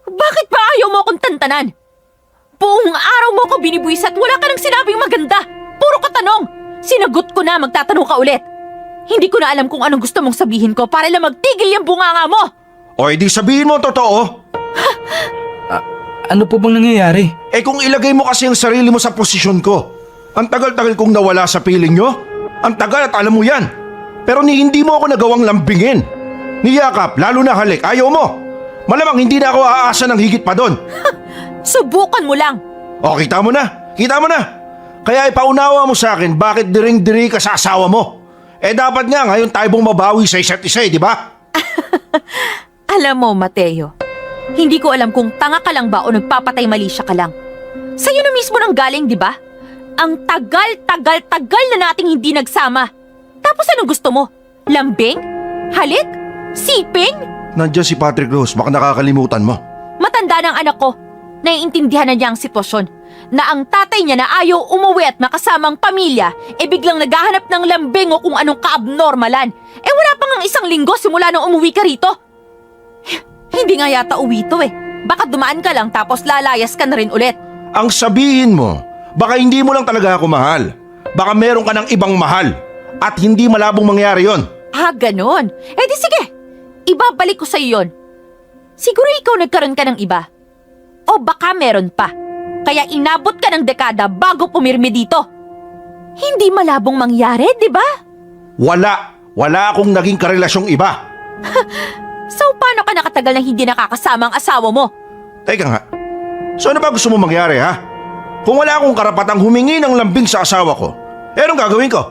Bakit ba ayaw mo akong tantanan? Buong araw mo ako binibuwis at wala ka nang sinabing maganda. Puro ka tanong. Sinagot ko na, magtatanong ka ulit. Hindi ko na alam kung anong gusto mong sabihin ko para lang magtigil yung bunganga mo. O edi sabihin mo ang totoo. Ano po bang nangyayari? Kung ilagay mo kasi ang sarili mo sa posisyon ko. Ang tagal-tagal kong nawala sa piling nyo. Ang tagal at alam mo yan. Pero hindi mo ako nagawang lambingin. Niyakap, lalo na halik, ayaw mo. Malamang hindi na ako aasa ng higit pa doon. Subukan mo lang. O, kita mo na. Kaya ipaunawa mo sa akin bakit diring-diri ka sa asawa mo. Dapat nga ngayon tayo bumabawi sa isa't isa, di ba? Alam mo, Mateo, hindi ko alam kung tanga ka lang ba o nagpapatay mali siya ka lang. Sa'yo na mismo nang galing, di ba? Ang tagal na nating hindi nagsama. Tapos anong gusto mo? Lambing? Halik? Siping? Nandiyan si Patrick, Rose, baka nakakalimutan mo. Matanda ng anak ko. Naiintindihan na niya ang sitwasyon. Na ang tatay niya na ayaw umuwi at makasama ang pamilya, biglang naghahanap ng lambing o kung anong kaabnormalan. Wala pa ngang isang linggo simula nang umuwi ka rito. Hindi nga yata uwi to Baka dumaan ka lang tapos lalayas ka na rin ulit. Ang sabihin mo, baka hindi mo lang talaga ako mahal. Baka meron ka ng ibang mahal. At hindi malabong mangyari yon. Ganon. Di sige. Ibabalik ko sa'yo yon. Siguro ikaw nagkaroon ka ng iba. O baka meron pa. Kaya inabot ka ng dekada bago pumirmi dito. Hindi malabong mangyari, di ba? Wala akong naging karelasyong iba. So, paano ka nakatagal na hindi nakakasama ang asawa mo? Teka nga, so ano ba gusto mo mangyari ha? Kung wala akong karapatang humingi ng lambing sa asawa ko, anong gagawin ko?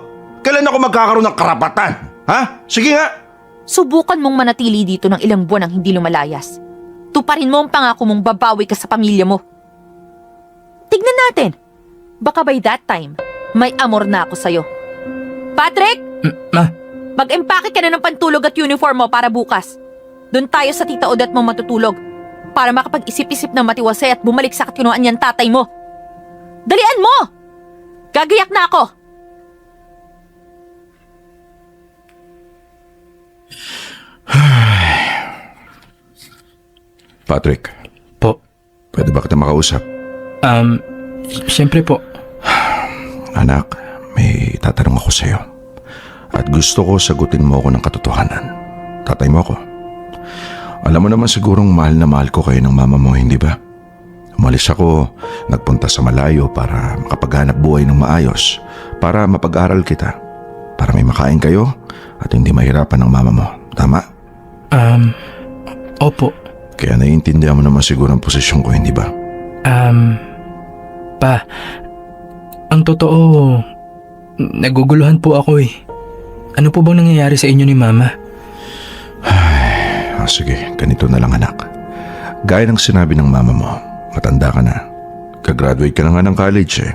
Kailan ako magkakaroon ng karapatan? Ha? Sige nga. Subukan mong manatili dito ng ilang buwan ang hindi lumalayas. Tuparin mo ang pangako mong babawi ka sa pamilya mo. Tignan natin. Baka by that time, may amor na ako sa'yo. Patrick! Ma, Mag-empake ka na ng pantulog at uniform mo para bukas. Doon tayo sa tita Odette mo matutulog para makapag-isip-isip ng matiwasay at bumalik sa katinuan niyang tatay mo. Dalian mo! Gagayak na ako! Patrick, po. pwede ba kita makausap? Siyempre po. Anak, may tatanong ako sa'yo. At gusto ko sagutin mo ako ng katotohanan. Tatay mo ako. Alam mo naman sigurong mahal na mahal ko kayo ng mama mo, hindi ba? Umalis ako, nagpunta sa malayo para makapaghanap buhay ng maayos, para mapag-aral kita, para may makain kayo at hindi mahirapan ng mama mo. Tama? Opo. Kaya naiintindihan mo naman siguro ang posisyon ko, hindi ba? Pa, ang totoo, naguguluhan po ako eh. Ano po bang nangyayari sa inyo ni Mama? Sige, ganito na lang anak. Gaya ng sinabi ng mama mo, matanda ka na. Kagraduate ka na nga ng college eh.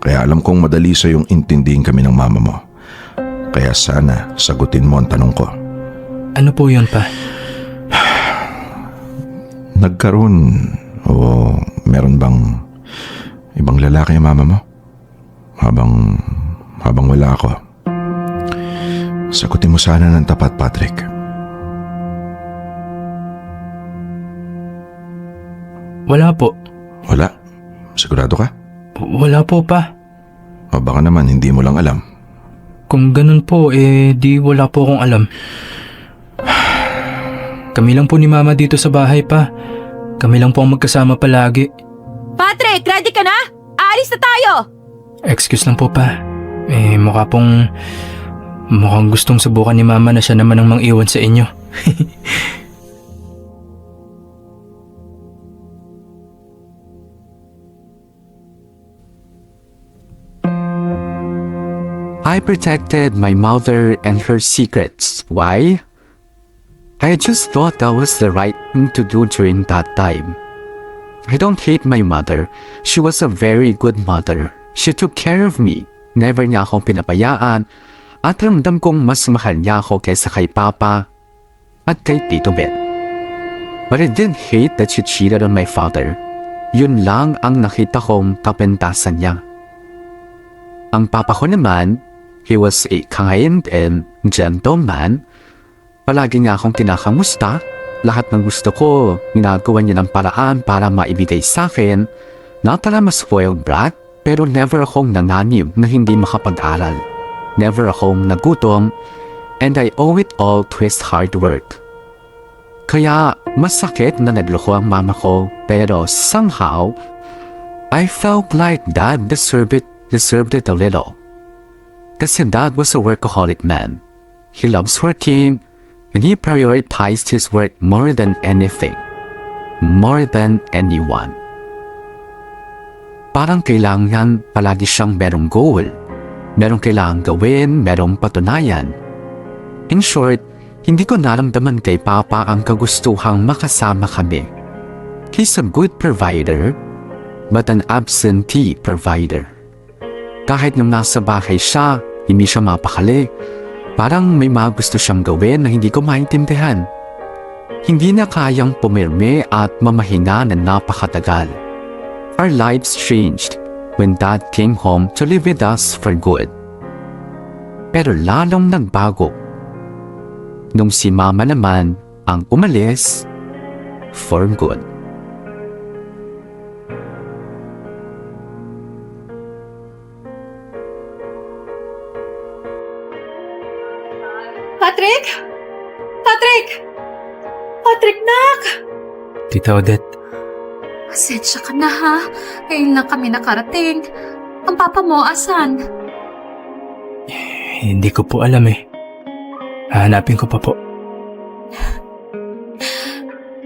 Kaya alam kong madali sa yung intindihin kami ng mama mo. Kaya sana sagutin mo ang tanong ko. Ano po yun, Pa? Nagkaroon o meron bang ibang lalaki ang mama mo? Habang wala ako. Sagutin mo sana ng tapat, Patrick. Wala po. Wala? Sigurado ka? Wala po, Pa. O baka naman hindi mo lang alam. Kung ganun po, di wala po akong alam. Kami lang po ni Mama dito sa bahay, Pa. Kami lang po ang magkasama palagi. Patrick, ready ka na? Aalis na tayo! Excuse lang po, Pa. Mukhang gustong subukan ni Mama na siya naman ang mang-iwan sa inyo. I protected my mother and her secrets. Why? I just thought that was the right thing to do during that time. I don't hate my mother. She was a very good mother. She took care of me. Never niya akong pinabayaan at ramdam kong mas mahal niya ako kaysa kay Papa at kay Tito Ben. But I didn't hate that she cheated on my father. Yun lang ang nakita kong kapentasan niya. Ang papa ko naman, he was a kind and gentle man. Palagi niya akong kinakamusta. Lahat ng gusto ko, ginagawa niya ng paraan para maibigay sa akin. Not that I'm a spoiled brat, pero never akong nanganib na hindi makapag-aral. Never akong nagutom, and I owe it all to his hard work. Kaya masakit na nagloko ang mama ko, pero somehow, I felt like Dad deserved it a little. Kasi Dad was a workaholic man. He loves working, and he prioritized his work more than anything. More than anyone. Parang kailangan palagi siyang merong goal. Merong kailangan gawin, merong patunayan. In short, hindi ko naramdaman kay Papa ang kagustuhang makasama kami. He's a good provider, but an absentee provider. Kahit nung nasa bahay siya, hindi siya mapakali. Parang may mga gusto siyang gawin na hindi ko maintindihan. Hindi na kayang pumirme at mamahina na napakatagal. Our lives changed when Dad came home to live with us for good. Pero lalong nagbago nung si Mama naman ang umalis for good. Patrick! Patrick! Patrick, nak! Tita Odette, Pasensya ka na ha. Ngayon lang kami nakarating. Ang papa mo, asan? hindi ko po alam eh. Hahanapin ko pa po.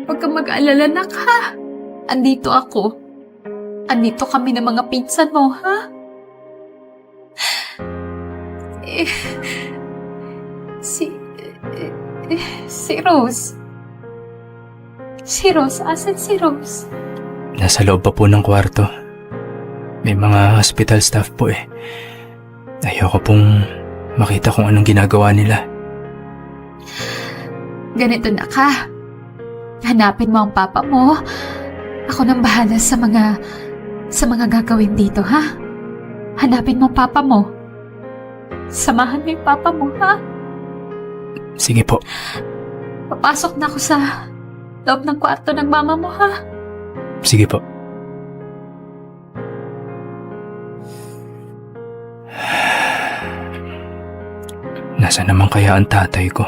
Huwag kang mag-alala na ha. Andito ako. Andito kami ng mga pinsan mo, ha? Si Rose. Si Rose, asan si Rose? Nasa loob pa po ng kwarto. May mga hospital staff po eh. Ayoko pong makita kung anong ginagawa nila. Ganito na ka. Hanapin mo ang papa mo. Ako nang bahala sa mga gagawin dito, ha? Hanapin mo ang papa mo. Samahan mo yung papa mo, ha? Sige po. Papasok na ako sa loob ng kwarto ng mama mo, ha? Sige po. Nasaan naman kaya ang tatay ko?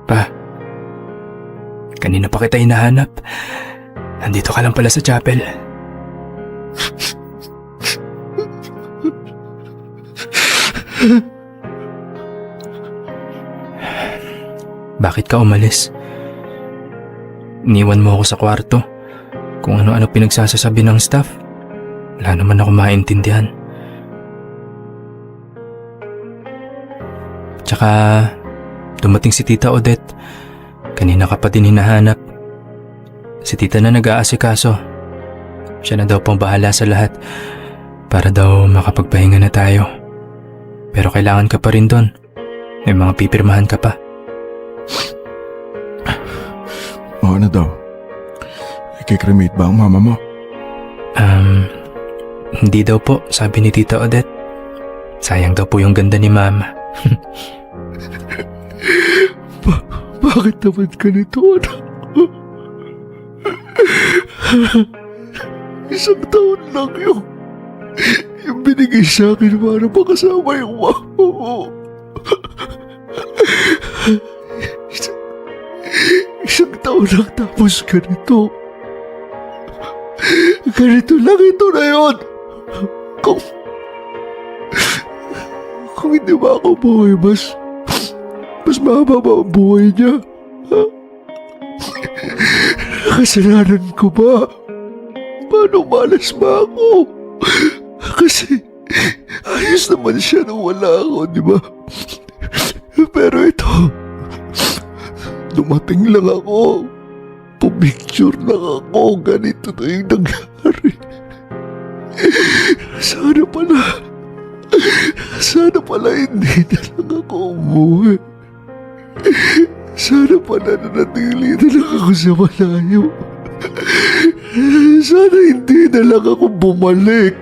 Pa, kanina pa kita hinahanap. Nandito ka lang pala sa chapel. Bakit ka umalis? Iniwan mo ako sa kwarto. Kung ano-ano pinagsasasabi ng staff. Wala naman ako maintindihan. Tsaka, dumating si Tita Odette. Kanina ka pa din hinahanap. Si Tita na nag-aasikaso. Siya na daw pong bahala sa lahat. Para daw makapagpahinga na tayo. Pero kailangan ka pa rin doon. May mga pipirmahan ka pa. O ano daw? Ikikremate ba ang mama mo? Hindi daw po, sabi ni Tita Odette. Sayang daw po yung ganda ni Mama. Bakit naman ganito, anak? Isang taon lang yung binigay sa akin para makasama yung mama mo. Isang taon lang tapos ganito. Ganito lang ito na yun. Kung hindi ba ako buhay, mas mahaba ba ang buhay niya? Ha? Kasalanan ko ba? Paano malas ba ako? Kasi ayos naman siya nung wala ako, di ba? Pero ito, dumating lang ako. Pumicture lang ako. Ganito na yung nangyari. Sana pala hindi na lang ako umuwi. Sana pala nanatili na lang ako sa malayo. Sana hindi na lang ako bumalik.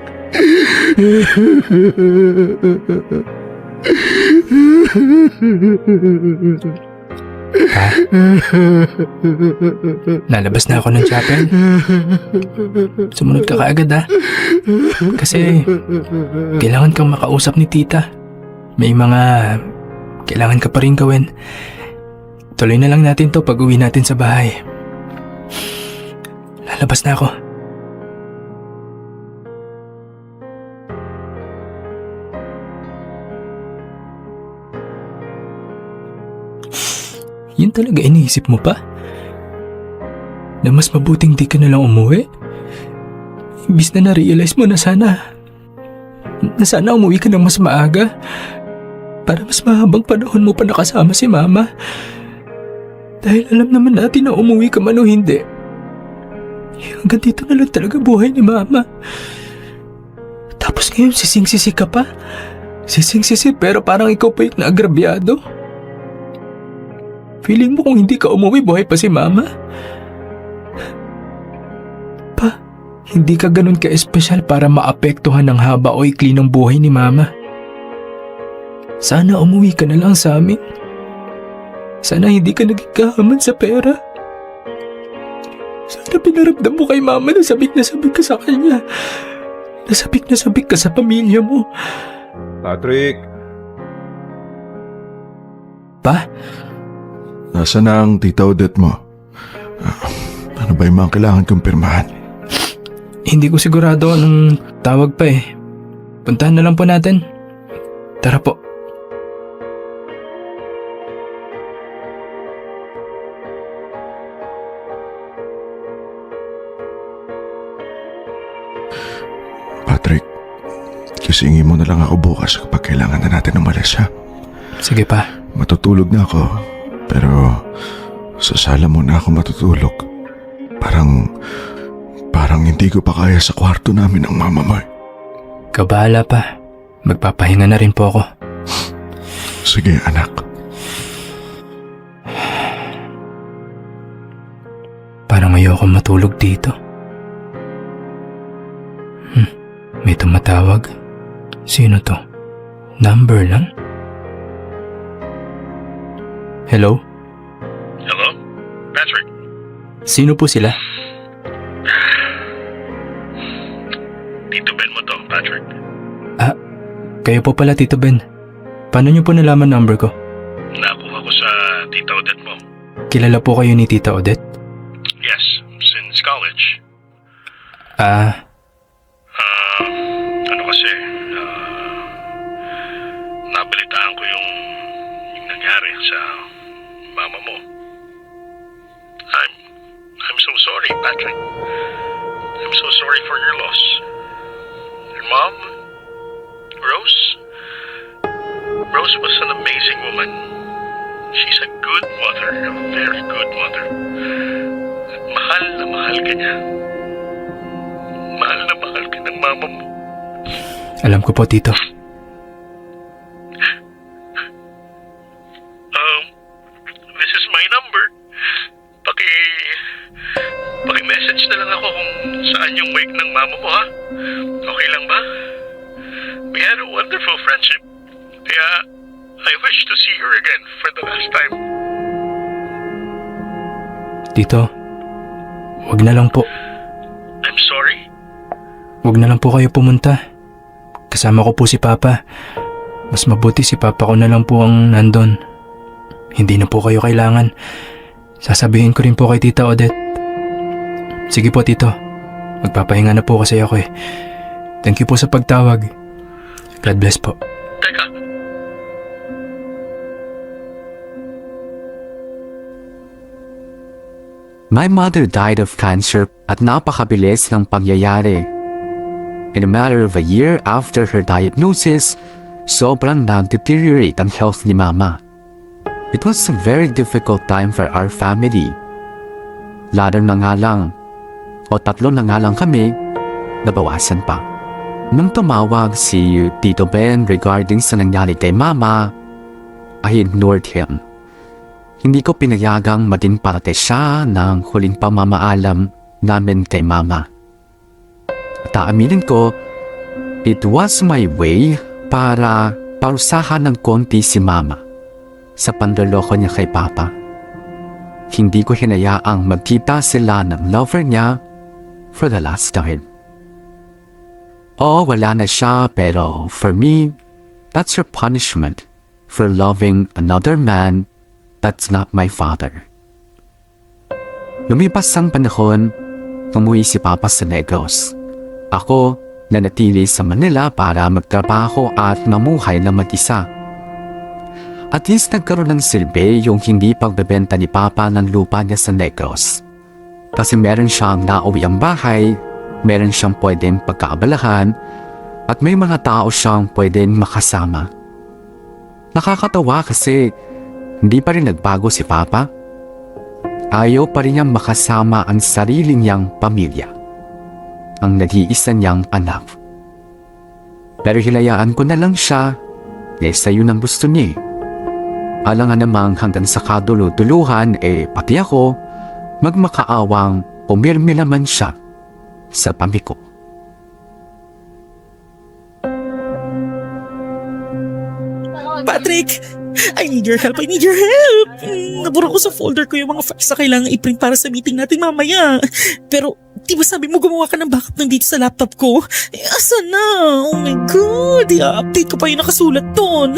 Pa, nalabas na ako ng chapel. Sumunod ka kaagad ha. Kasi kailangan kang makausap ni Tita. May mga kailangan ka pa rin gawin. Tuloy na lang natin to pag uwi natin sa bahay. Lalabas na ako. Yun talaga iniisip mo pa? Na mas mabuting di ka na lang umuwi? Imbis na na-realize mo na sana umuwi ka ng mas maaga para mas mahabang panahon mo pa nakasama si Mama. Dahil alam naman natin na umuwi ka man o hindi. Hanggang dito na lang talaga buhay ni Mama. Tapos ngayon sising-sisi ka pa? Sising-sisi pero parang ikaw pa yung naagrabyado. Feeling mo kung hindi ka umuwi, buhay pa si Mama? Pa, hindi ka ganun ka-espesyal para maapektuhan ng haba o ikli ng buhay ni Mama. Sana umuwi ka na lang sa amin. Sana hindi ka nagkakahaman sa pera. Sana pinaramdam mo kay Mama na sabik ka sa kanya. Na sabik ka sa pamilya mo. Patrick! Pa? Nasaan na ang Tita Odette mo? Ano ba yung mga kailangan kong pirmahan? Hindi ko sigurado anong tawag pa eh. puntahan na lang po natin. Tara po. Patrick, kisingin mo na lang ako bukas kapag kailangan na natin umalis, ha? Sige pa. Matutulog na ako, pero sa sala muna ako matutulog. Parang hindi ko pa kaya sa kwarto namin ang mama mo. Kabahala pa. Magpapahinga na rin po ako. Sige, anak. Parang ayoko matulog dito. May tumatawag. Sino to? Number lang? Hello? Hello? Patrick? Sino po sila? Tito Ben mo to, Patrick. Kayo po pala, Tito Ben. Paano niyo po nalaman number ko? Nakuha ko sa Tita Odette mo. Kilala po kayo ni Tita Odette? Yes, since college. Ano kasi, nabalitaan ko yung nangyari sa mama mo. I'm so sorry, Patrick. I'm so sorry for your loss. Your mom, Rose was an amazing woman. She's a good mother, a very good mother. At mahal na mahal ka niya. Mahal na mahal ka ng mama mo. Alam ko po, Tito. This is my number. Paki-message na lang ako kung saan yung wake ng mama mo, ha? Okay lang ba? We had a wonderful friendship. Kaya, I wish to see her again for the last time. Tito, wag na lang po. I'm sorry? Wag na lang po kayo pumunta. Kasama ko po si Papa. Mas mabuti si Papa ko na lang po ang nandun. Hindi na po kayo kailangan. Sasabihin ko rin po kay Tita Odette. Sige po, Tito. Magpapahinga na po kasi ako eh. Thank you po sa pagtawag. God bless po. Teka, My mother died of cancer at napakabilis ng pangyayari. In a matter of a year after her diagnosis, sobrang nag-deteriorate ang health ni Mama. It was a very difficult time for our family. Lalo na nga lang, o tatlo na nga lang kami, nabawasan pa. Nung tumawag si Tito Ben regarding sa nangyari kay Mama, I ignored him. Hindi ko pinayagang maging parte siya ng huling pamamaalam namin kay Mama. At aaminin ko, it was my way para parusahan ng konti si Mama sa panloloko niya kay Papa. Hindi ko hinayaang magkita sila ng lover niya for the last time. Wala na siya, pero for me, that's your punishment for loving another man that's not my father. Lumipas ang panahon, umuwi si Papa sa Negros. Ako, nanatili sa Manila para magtrabaho at mamuhay na mag-isa. At least nagkaroon ng silbi yung hindi pagbebenta ni Papa ng lupa niya sa Negros. Kasi meron siyang nauwi ang bahay, meron siyang pwedeng pagkaabalahan, at may mga tao siyang pwedeng makasama. Nakakatawa kasi hindi pa rin nagbago si Papa. Ayaw pa rin niyang makasama ang sarili niyang pamilya, ang nag-iisa niyang anak. Pero hinayaan ko na lang siya sa yun ang gusto niya. Alangan namang hanggang sa kaduluduluhan pati ako magmakaawang pumirmi naman siya sa pamiko. Patrick! I need your help! I need your help! Nabura ko sa folder ko yung mga files na kailangan i-print para sa meeting natin mamaya. Pero, di ba sabi mo gumawa ka ng backup nandito sa laptop ko? Asa na? Oh my God! I-update ko pa yung nakasulat doon.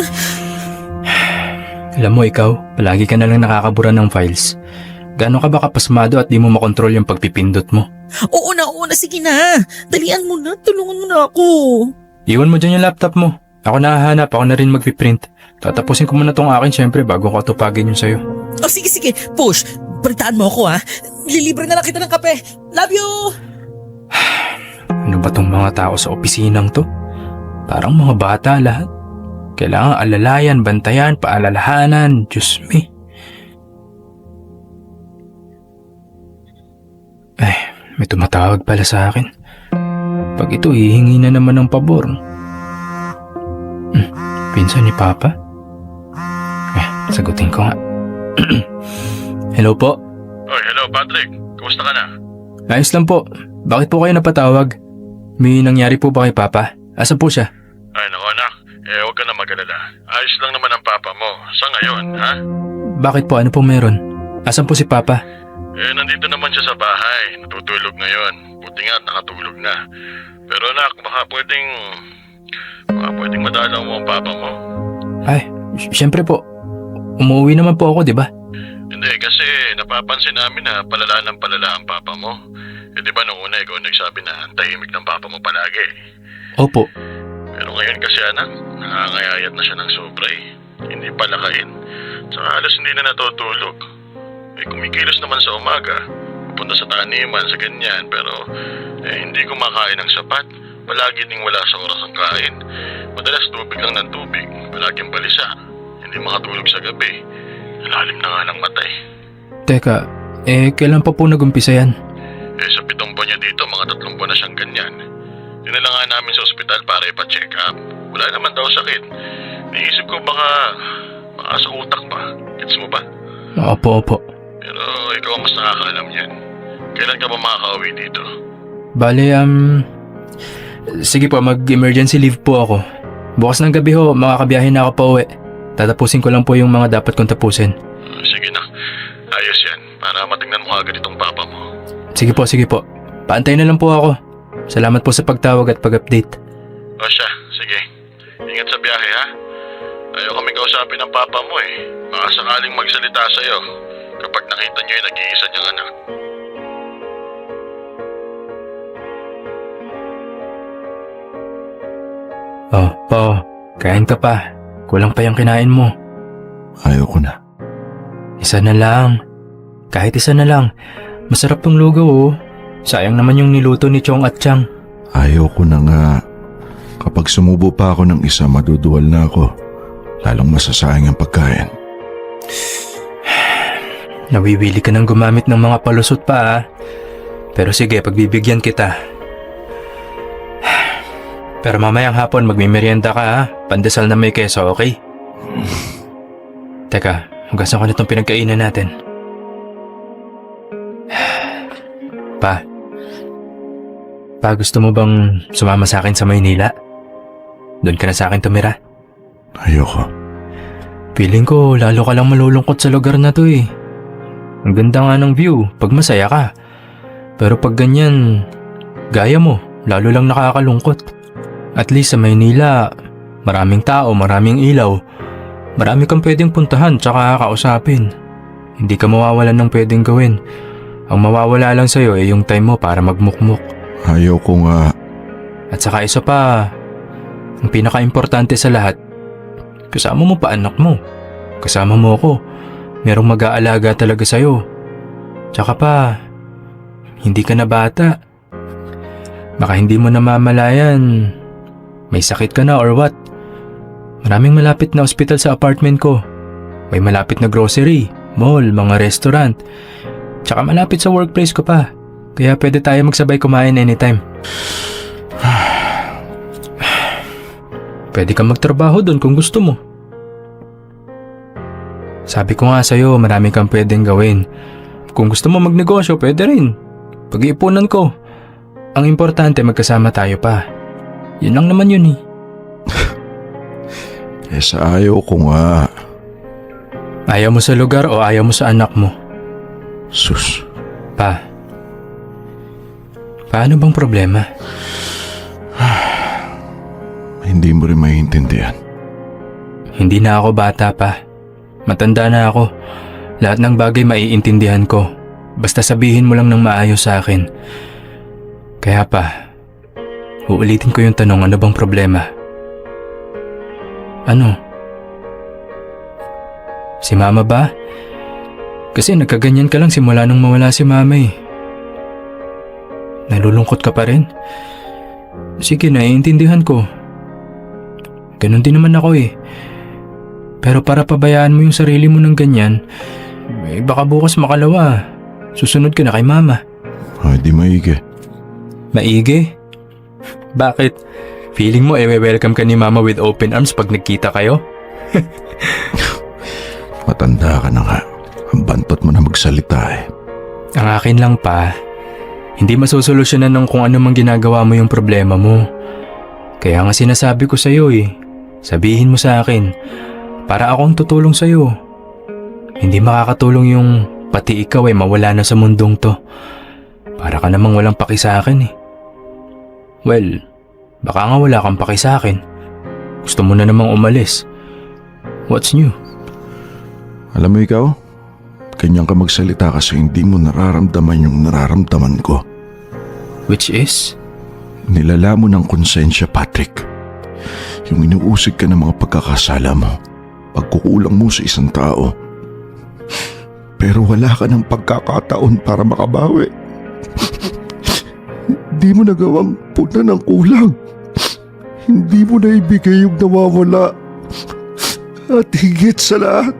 Alam mo ikaw, palagi ka na lang nakakabura ng files. Gaano ka ba kapasmado at di mo makontrol yung pagpipindot mo? Oo na, sige na! Dalian mo na, tulungan mo na ako. Iwan mo dyan yung laptop mo. Ako nahahanap, ako na rin magpiprint. Tatapusin ko muna tong akin syempre bago ko atupagin yung sayo. Oh, sige, push. Balitaan mo ako ha. Lilibre na lang kita ng kape. Love you! Ano ba tong mga tao sa opisinang to? Parang mga bata lahat. Kailangan alalayan, bantayan, paalalahanan. Diyos me. May tumatawag pala sa akin. Pag ito, hihingi na naman ng pabor. Pinsan ni Papa? Sagutin ko nga. Hello po? Oy, hello Patrick. Kumusta ka na? Ayos lang po. Bakit po kayo napatawag? May nangyari po ba kay Papa? Asa po siya? Ay, naku anak. Huwag ka na mag-alala. Ayos lang naman ang papa mo. Sa ngayon, ha? Bakit po? Ano po meron? Asan po si Papa? Nandito naman siya sa bahay. Natutulog ngayon. Buti nga at nakatulog na. Pero anak, baka pwedeng madalaw mo ang papa mo. Ay, syempre po. Umuwi naman po ako, di ba? Hindi, kasi napapansin namin na palala ng palala ang papa mo. Di ba nung una ikaw nagsabi na ang tahimik ng papa mo palagi? Opo. Pero ngayon kasi anak, nakangayayat na siya ng sobra eh. Hindi palakain. Saka halos hindi na natutulog. Kumikilos naman sa umaga. Pupunta sa taniman, sa ganyan. Pero hindi kumakain ng sapat. Palagi ding wala sa oras ang kain. Madalas tubig lang ng tubig. Palaging balisa. Hindi makatulog sa gabi. Lalim na nga ng matay. Teka, kailan pa po nag-umpisa yan? Sa 7 buwan niya dito, mga 3 buwan na siyang ganyan. Dinala nga namin sa ospital para ipa-check up. Wala naman daw sakit. Naisip ko baka sa utak ba? Gets mo ba? Opo. Pero ikaw ang mas nakakaalam yan. Kailan ka ba makakauwi dito? Bale, sige po, mag-emergency leave po ako. Bukas ng gabi ho, makakabiyahe na ako pa uwi. Tatapusin ko lang po yung mga dapat kong tapusin. Sige na. Ayos yan. Para matingnan mo agad itong papa mo. Sige po. Paantay na lang po ako. Salamat po sa pagtawag at pag-update. O siya, sige. Ingat sa biyahe ha. Ayaw kami kausapin ng papa mo eh. Baka sakaling magsalita sa'yo kapag nakita niyo yung nag-iisa niyang anak. Oh, po. Kain ka pa. Kulang pa yung kinain mo. Ayoko na. Isa na lang. Kahit isa na lang. Masarap tong lugaw oh. Sayang naman yung niluto ni Chong at Chang. Ayoko na nga. Kapag sumubo pa ako ng isa, maduduwal na ako. Lalong masasayang ang pagkain. Nawiwili ka ng gumamit ng mga palusot pa ah. Pero sige, pagbibigyan kita. Pero mamayang hapon magmimerienda ka ha. Pandesal na may keso, okay? Teka, hugasan ko na itong pinagkainan natin. Pa, gusto mo bang sumama sa akin sa Maynila? Doon ka na sa akin tumira? Ayoko. Feeling ko lalo ka lang malulungkot sa lugar na to eh. Ang ganda nga ng view pag masaya ka. Pero pag ganyan, gaya mo, lalo lang nakakalungkot. At least sa Maynila, maraming tao, maraming ilaw. Marami kang pwedeng puntahan tsaka kausapin. Hindi ka mawawalan ng pwedeng gawin. Ang mawawala lang sa'yo ay yung time mo para magmukmuk. Ayoko nga. At saka isa pa, ang pinaka-importante sa lahat, kasama mo pa anak mo. Kasama mo ako. Merong mag-aalaga talaga sa'yo. Tsaka pa, hindi ka na bata. Baka hindi mo namamalayan. May sakit ka na or what? Maraming malapit na ospital sa apartment ko. May malapit na grocery, mall, mga restaurant. Tsaka malapit sa workplace ko pa. Kaya pwede tayo magsabay kumain anytime. Pwede kang magtrabaho doon kung gusto mo. Sabi ko nga sa'yo, marami kang pwedeng gawin. Kung gusto mo magnegosyo, pwede rin. Pag-iipunan ko. Ang importante magkasama tayo pa. Yun lang naman yun eh. Sa ayaw ko nga. Ayaw mo sa lugar o ayaw mo sa anak mo? Sus. Paano bang problema? Hindi mo rin maiintindihan. Hindi na ako bata pa. Matanda na ako. Lahat ng bagay maiintindihan ko. Basta sabihin mo lang ng maayos sa akin. Kaya pa, uulitin ko yung tanong, ano bang problema? Ano? Si Mama ba? Kasi nagkaganyan ka lang simula nung mawala si Mama eh. Nalulungkot ka pa rin? Sige, naiintindihan ko. Ganun din naman ako eh. Pero para pabayaan mo yung sarili mo ng ganyan, baka bukas makalawa. Susunod ka na kay Mama. Ay, di maigi. Maigi? Bakit? Feeling mo welcome ka ni Mama with open arms pag nagkita kayo? Matanda ka na nga. Ang bantot mo na magsalita eh. Ang akin lang pa, hindi masusolusyonan ng kung ano mang ginagawa mo yung problema mo. Kaya nga sinasabi ko sa'yo eh, sabihin mo sa akin, para akong tutulong sa'yo. Hindi makakatulong yung pati ikaw ay mawala na sa mundong to. Para ka namang walang paki sa akin eh. Well, baka nga wala kang paki sa akin. Gusto mo na namang umalis. What's new? Alam mo ikaw, ganyan ka magsalita kasi hindi mo nararamdaman yung nararamdaman ko. Which is? Nilala mo ng konsensya, Patrick. Yung inuusig ka ng mga pagkakasala mo, pagkukulang mo sa isang tao. Pero wala ka ng pagkakataon para makabawi. Hindi mo nagawang punan ng kulang. Hindi mo na ibigay yung nawawala. At higit sa lahat,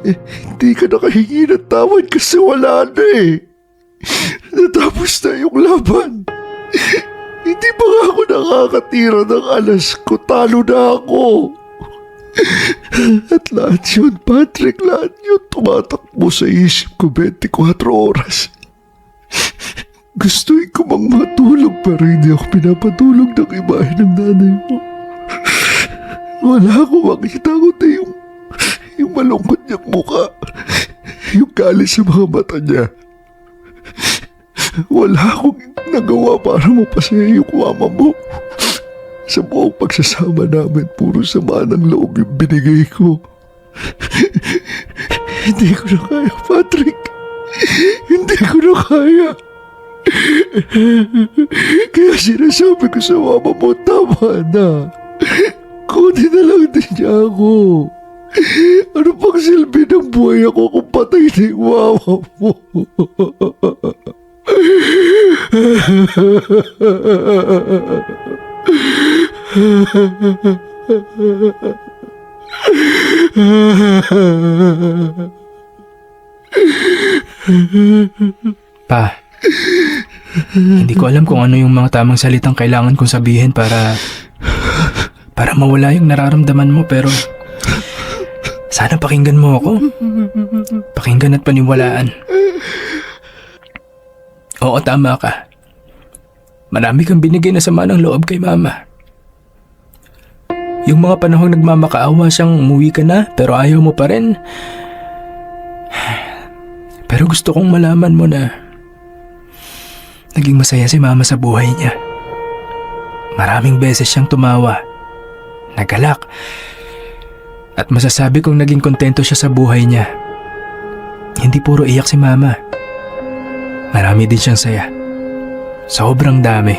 hindi ka nakahingi ng tawad kasi wala na eh. Natapos na yung laban. Hindi pa nga ako nakakatira ng alas ko, talo na ako. At lahat yun, Patrick, lahat yun tumatakbo sa isip ko 24 oras. Gustuin ko mang matulog pero hindi ako pinapatulog ng imahe ng nanay mo. Wala akong makita kundi yung malungkot niyang mukha, yung galit sa mga mata niya. Wala akong nagawa para mapasaya yung mama mo. Sa buong pagsasama namin, puro sama ng loob yung binigay ko. Hindi ko na kaya, Patrick. Hindi ko na kaya. Kaya sinasabi ko sa mama mo, tama na. Kunin na lang din niya ako. Ano pang silbi ng buhay ako kung patay na yung mama mo? Pa, hindi ko alam kung ano yung mga tamang salitang kailangan kong sabihin para mawala yung nararamdaman mo, pero sana pakinggan mo ako. Pakinggan at paniwalaan. Oo, tama ka. Marami kang binigay na sama ng loob kay Mama. Yung mga panahong nagmamakaawa siyang umuwi ka na pero ayaw mo pa rin. Pero gusto kong malaman mo na naging masaya si Mama sa buhay niya. Maraming beses siyang tumawa, nagalak, at masasabi kong naging kontento siya sa buhay niya. Hindi puro iyak si Mama. Marami din siyang saya. Sobrang dami.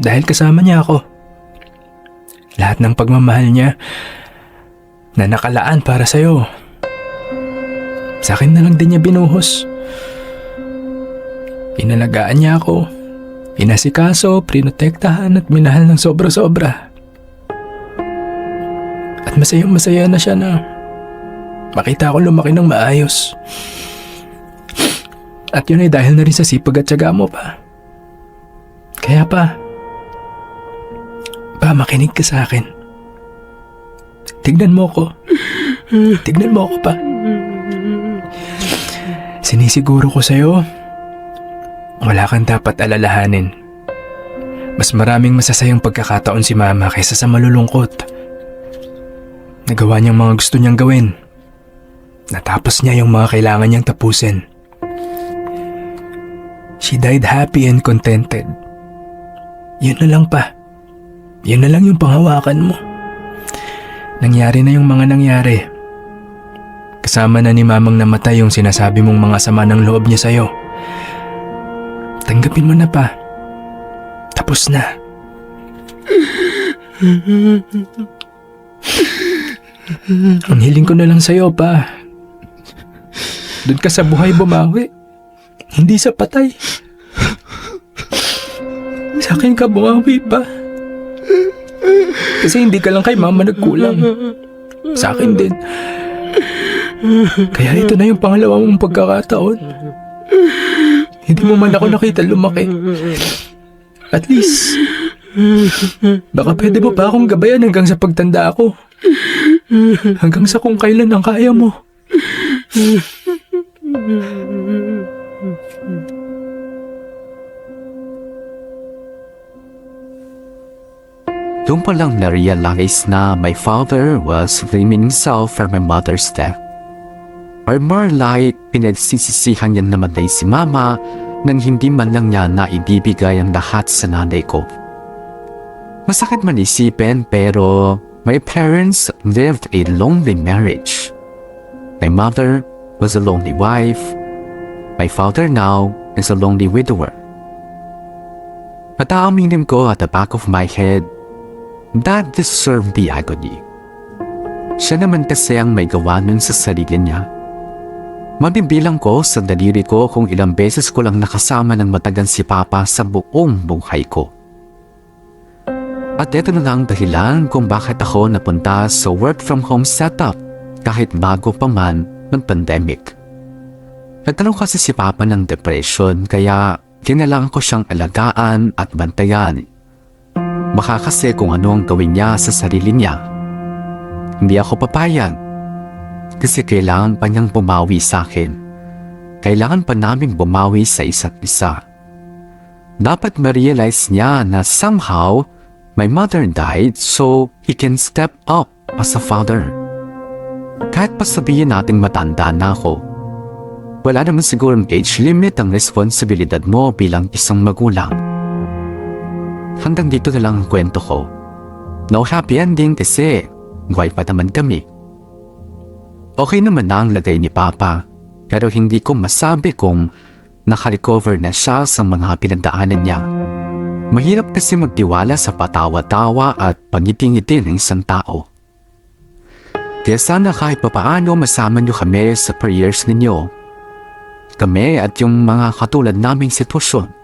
Dahil kasama niya ako. Lahat ng pagmamahal niya na nakalaan para sa'yo, sa akin na lang din niya binuhos. Inalagaan niya ako, inasikaso, prinotektahan at minahal ng sobra-sobra. At masayang-masaya na siya na makita ako lumaki ng maayos. At yun ay dahil na rin sa sipag at tiyaga mo, Pa. Kaya Pa, makinig ka sa akin. Tignan mo ko. Tignan mo ko, Pa. Sinisiguro ko sa'yo, wala kang dapat alalahanin. Mas maraming masasayang pagkakataon si Mama kaysa sa malulungkot. Nagawa niyang mga gusto niyang gawin. Natapos niya yung mga kailangan niyang tapusin. She died happy and contented. Yun na lang, Pa. Yun na lang yung panghawakan mo. Nangyari na yung mga nangyari. Kasama na ni mamang namatay yung sinasabi mong mga sama ng loob niya sa'yo. Tanggapin mo na pa. Tapos na. Ang hiling ko na lang sa'yo pa. Doon ka sa buhay bumawi. Hindi sa patay. Sa akin ka bumawi pa. Kasi hindi ka lang kay mama nagkulang. Sa akin din. Kaya ito na yung pangalawa mong pagkakataon. Hindi mo man ako nakita lumaki. At least, baka pwede mo pa akong gabayan hanggang sa pagtanda ako. Hanggang sa kung kailan ang kaya mo. Doon pa lang na-realize na my father was blaming himself for my mother's death. Or more like, pinagsisisihan niya namatay si mama nang hindi man lang niya naibibigay ang lahat sa nanay ko. Masakit man isipin pero my parents lived a lonely marriage. My mother was a lonely wife. My father now is a lonely widower. Pataaminin ko at the back of my head, Dad deserved the agony. Siya naman kasi ang may gawa nun sa sarili niya. Mabibilang ko sa daliri ko kung ilang beses ko lang nakasama ng matagal si Papa sa buong buhay ko. At ito na lang dahilan kung bakit ako napunta sa work from home setup kahit bago pa man ng pandemic. Nagkaroon kasi si Papa ng depression kaya kailangan ko siyang alagaan at bantayan. Baka kasi kung ano ang gawin niya sa sarili niya. Hindi ako papayag. Kasi kailangan pa niyang bumawi sa akin. Kailangan pa naming bumawi sa isa't isa. Dapat ma-realize niya na somehow, my mother died so he can step up as a father. Kahit pa sabihin nating matanda na ako, wala naman sigurong age limit ang responsibilidad mo bilang isang magulang. Hanggang dito na lang ang kwento ko. No happy ending kasi buhay pa naman kami. Okay naman na ang lagay ni Papa, pero hindi ko masabi kung nakarecover na siya sa mga pinagdaanan niya. Mahirap kasi magtiwala sa patawa-tawa at pangiti-ngiti ng isang tao. Kaya sana kahit papaano masama niyo kami sa prayers ninyo. Kami at yung mga katulad naming sitwasyon.